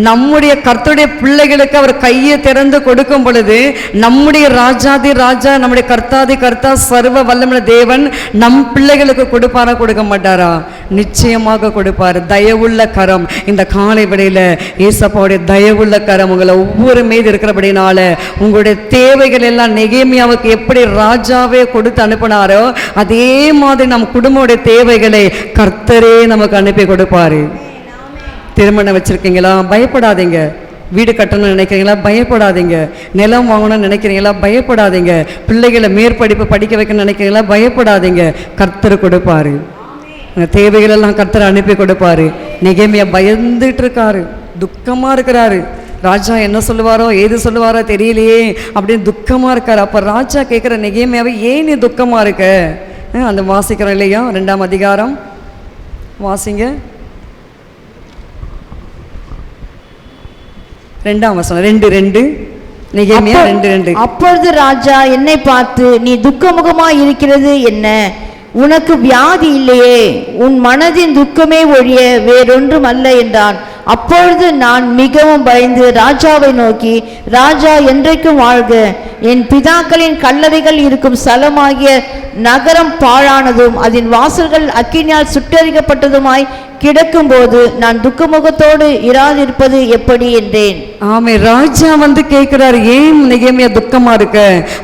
நம்முடைய கர்த்தருடைய பிள்ளைகளுக்கு அவர் கையை திறந்து கொடுக்கும் பொழுது நம்முடைய ராஜாதி ராஜா, நம்முடைய கர்த்தாதி கர்த்தா, சர்வ வல்லமையுள்ள தேவன் நம் பிள்ளைகளுக்கு கொடுப்பாரா, கொடுக்க மாட்டாரா? நிச்சயமாக கொடுப்பார். தயவுள்ள கரம். இந்த காலை வேளையில ஏசப்பாவுடைய தயவுள்ள கரம் உங்களை ஒவ்வொரு மீது இருக்கிறபடினால உங்களுடைய தேவைகள் எல்லாம் நெகேமியாவுக்கு எப்படி ராஜாவே கொடுத்து அனுப்பினாரோ அதே மாதிரி நம் குடும்பமுடைய தேவைகளை கர்த்தரே நமக்கு அனுப்பி கொடுப்பாரு. திருமணம் வச்சிருக்கீங்களா? பயப்படாதீங்க. வீடு கட்டணும்னு நினைக்கிறீங்களா? பயப்படாதீங்க. நிலம் வாங்கணும்னு நினைக்கிறீங்களா? பயப்படாதீங்க. பிள்ளைகளை மேற்படிப்பு படிக்க வைக்கணும்னு நினைக்கிறீங்களா? பயப்படாதீங்க. கர்த்தர் கொடுப்பாரு. தேவைகளெல்லாம் கர்த்தர் அனுப்பி கொடுப்பாரு. நெகேமியா பயந்துட்டு இருக்காரு. துக்கமாக இருக்கிறாரு. ராஜா என்ன சொல்லுவாரோ ஏது சொல்லுவாரோ தெரியலையே அப்படின்னு துக்கமாக இருக்கார். அப்போ ராஜா கேட்குற நெகேமியாவை, ஏன் நீ துக்கமாக இருக்க? அந்த வாசிக்கிறோம் இல்லையா, 2ஆம் அதிகாரம் வாசிங்க, 2ஆம் வசனம் 2:2. நெகேமியா 2:2. அப்பொழுது ராஜா என்னை பார்த்து, நீ துக்கமுகமாய் இருக்கிறது என்ன? உனக்கு வியாதி இல்லையே, உன் மனதின் துக்கமே ஒழிய வேறொன்றும் அல்ல என்றான். அப்பொழுது நான் மிகவும் பயந்து ராஜாவை நோக்கி, ராஜா என்றைக்கும் வாழ்க, என் பிதாக்களின் கல்லறைகள் இருக்கும் ஸ்தலமாகிய நகரம் பாழானதும் அதன் வாசல்கள் அக்கினியால் சுட்டரிக்கப்பட்டதுமாய் கிடக்கும்போது நான் துக்கமுகத்தோடு இராதிருப்பது எப்படி என்றேன். ஆமே, ராஜா வந்து கேட்கிறாரு, ஏன் நெகேமியா துக்கமா இருக்க?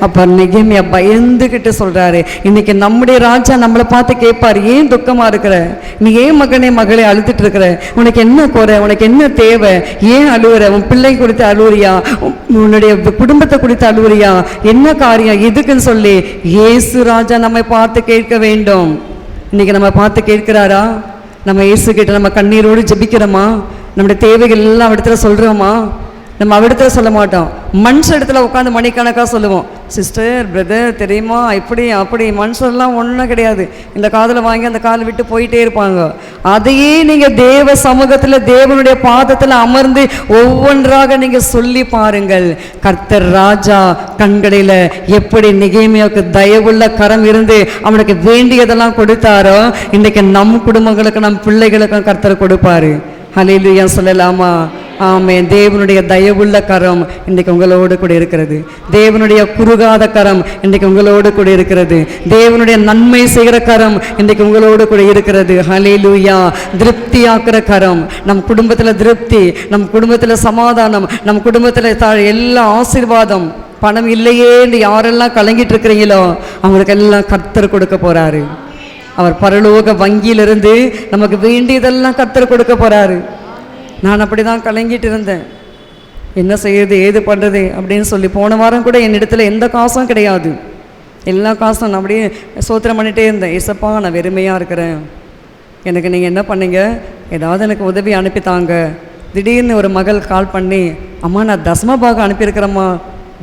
அப்ப நெகேமியா பயந்துகிட்டு சொல்றாரு, இன்னைக்கு நம்முடைய ராஜா நம்மளை பார்த்து கேட்பாரு, ஏன் துக்கமா இருக்கிற? நீ ஏன் மகனே மகளே அழுதுட்டு இருக்கிற? உனக்கு என்ன குறை? உனக்கு என்ன தேவை? ஏன் அழுவுற? உன் பிள்ளை குறித்து அழுவுறியா? உன்னுடைய குடும்பத்தை குறித்து அழுவுறியா? என்ன காரியம்? எதுக்குன்னு சொல்லி இயேசு ராஜா நம்மை பார்த்து கேட்க வேண்டும். இன்னைக்கு நம்ம பார்த்து கேட்கிறாரா? நம்ம இயேசு கிட்ட நம்ம கண்ணீரோடு ஜெபிக்கிறோமா? நம்முடைய தேவைகள் எல்லாம் அவரிடத்துல சொல்கிறோமா? நம்ம அவரிடத்துல சொல்ல மாட்டோம், மனுஷ இடத்துல உட்காந்து மணிக்கணக்காக சொல்லுவோம். சிஸ்டர், பிரதர், தெரியுமா, இப்படி அப்படி. மனுஷர்லாம் ஒன்றும் கிடையாது, இந்த காதில் வாங்கி அந்த காலை விட்டு போயிட்டே இருப்பாங்க. அதையே நீங்கள் தேவ சமூகத்தில் தேவனுடைய பாதத்தில் அமர்ந்து ஒவ்வொன்றாக நீங்கள் சொல்லி பாருங்கள். கர்த்தர் ராஜா கண்களில் எப்படி நெகேமியாவுக்கு தயவுள்ள கரம் இருந்து அவனுக்கு வேண்டியதெல்லாம் கொடுத்தாரோ, இன்றைக்கு நம் குடும்பங்களுக்கு நம் பிள்ளைகளுக்கும் கர்த்தர் கொடுப்பாரு. ஹல்லேலூயா சொல்லலாமா? ஆமென். தேவனுடைய தயவுள்ள கரம் இன்றைக்கு உங்களோடு கூட இருக்கிறது. தேவனுடைய குறுகாத கரம் இன்றைக்கு உங்களோடு கூட இருக்கிறது. தேவனுடைய நன்மை செய்கிற கரம் இன்றைக்கு உங்களோடு கூட இருக்கிறது. ஹல்லேலூயா. திருப்தியாக்குற கரம், நம் குடும்பத்தில் திருப்தி, நம் குடும்பத்தில் சமாதானம், நம் குடும்பத்தில் எல்லா ஆசீர்வாதம். பணம் இல்லையே என்று யாரெல்லாம் கலங்கிட்டு இருக்கிறீங்களோ அவங்களுக்கெல்லாம் கர்த்தர் கொடுக்க போறாரு. அவர் பரலோக வங்கியிலிருந்து நமக்கு வேண்டியதெல்லாம் கர்த்தர் கொடுக்க போறாரு. நான் அப்படி தான் கலங்கிட்டு இருந்தேன், என்ன செய்யறது ஏது பண்ணுறது அப்படின்னு சொல்லி. போன வாரம் கூட என்னிடத்துல எந்த காசும் கிடையாது, எல்லா காசும் நான் அப்படியே சோத்திரம் பண்ணிகிட்டே இருந்தேன். ஏசப்பா, நான் வெறுமையாக இருக்கிறேன், எனக்கு நீங்கள் என்ன பண்ணீங்க, ஏதாவது எனக்கு உதவி அனுப்பித்தாங்க. திடீர்னு ஒரு மகள் கால் பண்ணி, அம்மா நான் தசமபாகம் அனுப்பியிருக்கிறேம்மா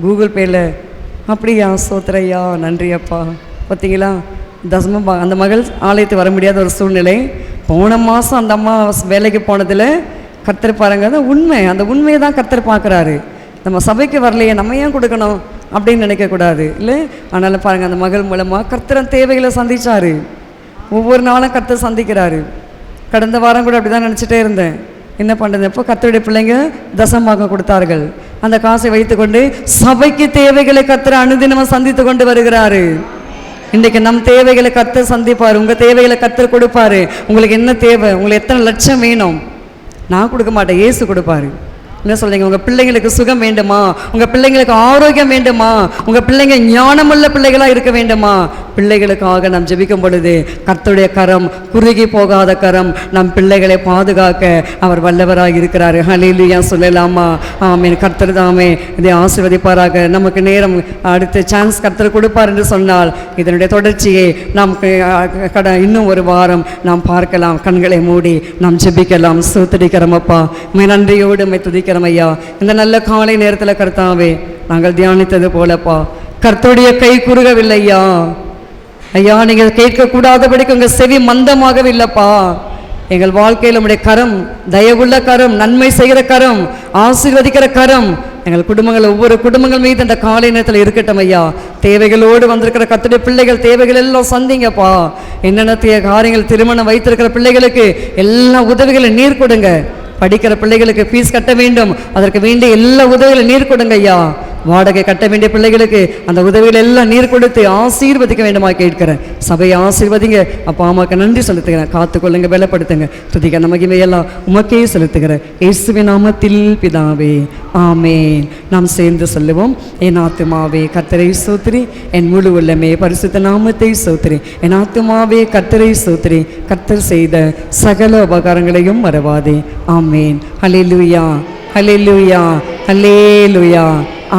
கூகுள் பேயில். அப்படியா? சோத்திரையா, நன்றி அப்பா. பார்த்தீங்களா, தசமபாகம். அந்த மகள் ஆலயத்துக்கு வர முடியாத ஒரு சூழ்நிலை. போன மாதம் அந்த அம்மா வேலைக்கு போனதில் கர்த்தர் பாருங்க, அது உண்மை, அந்த உண்மையை தான் கர்த்தர் பார்க்குறாரு. நம்ம சபைக்கு வரலையே, நம்ம ஏன் கொடுக்கணும் அப்படின்னு நினைக்கக்கூடாது இல்லை. அதனால் பாருங்கள், அந்த மகள் மூலமாக கர்த்தர் தேவைகளை சந்திச்சார். ஒவ்வொரு நாளும் கர்த்தர் சந்திக்கிறாரு. கடந்த வாரம் கூட அப்படி தான் நினச்சிட்டே இருந்தேன், என்ன பண்ணுறது. எப்போ கர்த்தருடைய பிள்ளைங்க தசமபாகம் கொடுத்தார்கள். அந்த காசை வைத்துக்கொண்டு சபைக்கு தேவைகளை கர்த்தர் அனுதினமாக சந்தித்து கொண்டு வருகிறாரு. இன்றைக்கு நம் தேவைகளை கர்த்தர் சந்திப்பார். உங்கள் தேவைகளை கர்த்தர் கொடுப்பாரு. உங்களுக்கு என்ன தேவை? உங்களுக்கு எத்தனை லட்சம் வேணும்? நான் கொடுக்க மாட்டேன், இயேசு கொடுப்பாரு. என்ன சொல்றீங்க? உங்கள் பிள்ளைங்களுக்கு சுகம் வேண்டுமா? உங்கள் பிள்ளைங்களுக்கு ஆரோக்கியம் வேண்டுமா? உங்கள் பிள்ளைங்க ஞானமுள்ள பிள்ளைகளாக இருக்க வேண்டுமா? பிள்ளைகளுக்காக நாம் ஜெபிக்கும் பொழுது கர்த்தருடைய கரம், குறுகி போகாத கரம், நம் பிள்ளைகளை பாதுகாக்க அவர் வல்லவராக இருக்கிறார். ஹல்லேலூயா சொல்லலாமா? ஆமென். கர்த்தர் தாமே இதை ஆசீர்வதிப்பாராக. நமக்கு நேரம் அடுத்த சான்ஸ் கர்த்தர் கொடுப்பார் என்று சொன்னால் இதனுடைய தொடர்ச்சியை நாம் இன்னும் ஒரு வாரம் நாம் பார்க்கலாம். கண்களை மூடி நாம் ஜெபிக்கலாம். ஸ்தோத்திரிக்கிறோம் அப்பா, நன்றியோடு உம்மை துதிக்கிறோம் ஐயா. இந்த நல்ல காலை நேரத்தில் கர்த்தாவே, நாங்கள் தியானித்தது போலப்பா, கர்த்தருடைய கை குறுகவில்லையா ஐயா. நீங்கள் கேட்கக்கூடாதபடிக்கு உங்கள் செவி மந்தமாகவில்லைப்பா. எங்கள் வாழ்க்கையில் உம்முடைய கரம், தயவுள்ள கரம், நன்மை செய்கிற கரம், ஆசீர்வதிக்கிற கரம் எங்கள் குடும்பங்கள், ஒவ்வொரு குடும்பங்கள் மீது இந்த காலை நேரத்தில் இருக்கட்டும் ஐயா. தேவைகளோடு வந்திருக்கிற கர்த்தருடைய பிள்ளைகள் தேவைகள் எல்லாம் சந்திங்கப்பா. என்னென்ன காரியங்கள், திருமணம் வைத்திருக்கிற பிள்ளைகளுக்கு எல்லா உதவிகளை நீர் கொடுங்க. படிக்கிற பிள்ளைகளுக்கு ஃபீஸ் கட்ட வேண்டும், அதற்கு வேண்டிய எல்லா உதவிகளும் நீர் கொடுங்க ஐயா. வாடகை கட்ட வேண்டிய பிள்ளைகளுக்கு அந்த உதவிகள் எல்லாம் நீர் கொடுத்து ஆசீர்வதிக்க வேண்டுமா கேட்கிறேன். சபையை ஆசீர்வதிங்க அப்பா. அம்மாவுக்கு நன்றி செலுத்துகிறேன். காத்துக்கொள்ளுங்க, பலப்படுத்துங்க. துதிக்க மகிமையெல்லாம் உமக்கே செலுத்துகிறேன். இயேசுவின் நாமத்தில் பிதாவே, ஆமென். நாம் சேர்ந்து சொல்லுவோம். என் ஆத்துமாவே கர்த்தரை ஸ்தோத்திரி, என் முழு உள்ளமே பரிசுத்த நாமத்தை ஸ்தோத்திரி. என் ஆத்துமாவே கர்த்தரை ஸ்தோத்திரி, கர்த்தர் செய்த சகல உபகாரங்களையும் மறவாதே. ஆமென். ஹல்லேலூயா, ஹல்லேலூயா, ஹல்லேலூயா.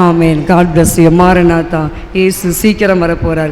ஆமென். God bless you. மாரநாதா, இயேசு சீக்கிரம் வரப்போறார்.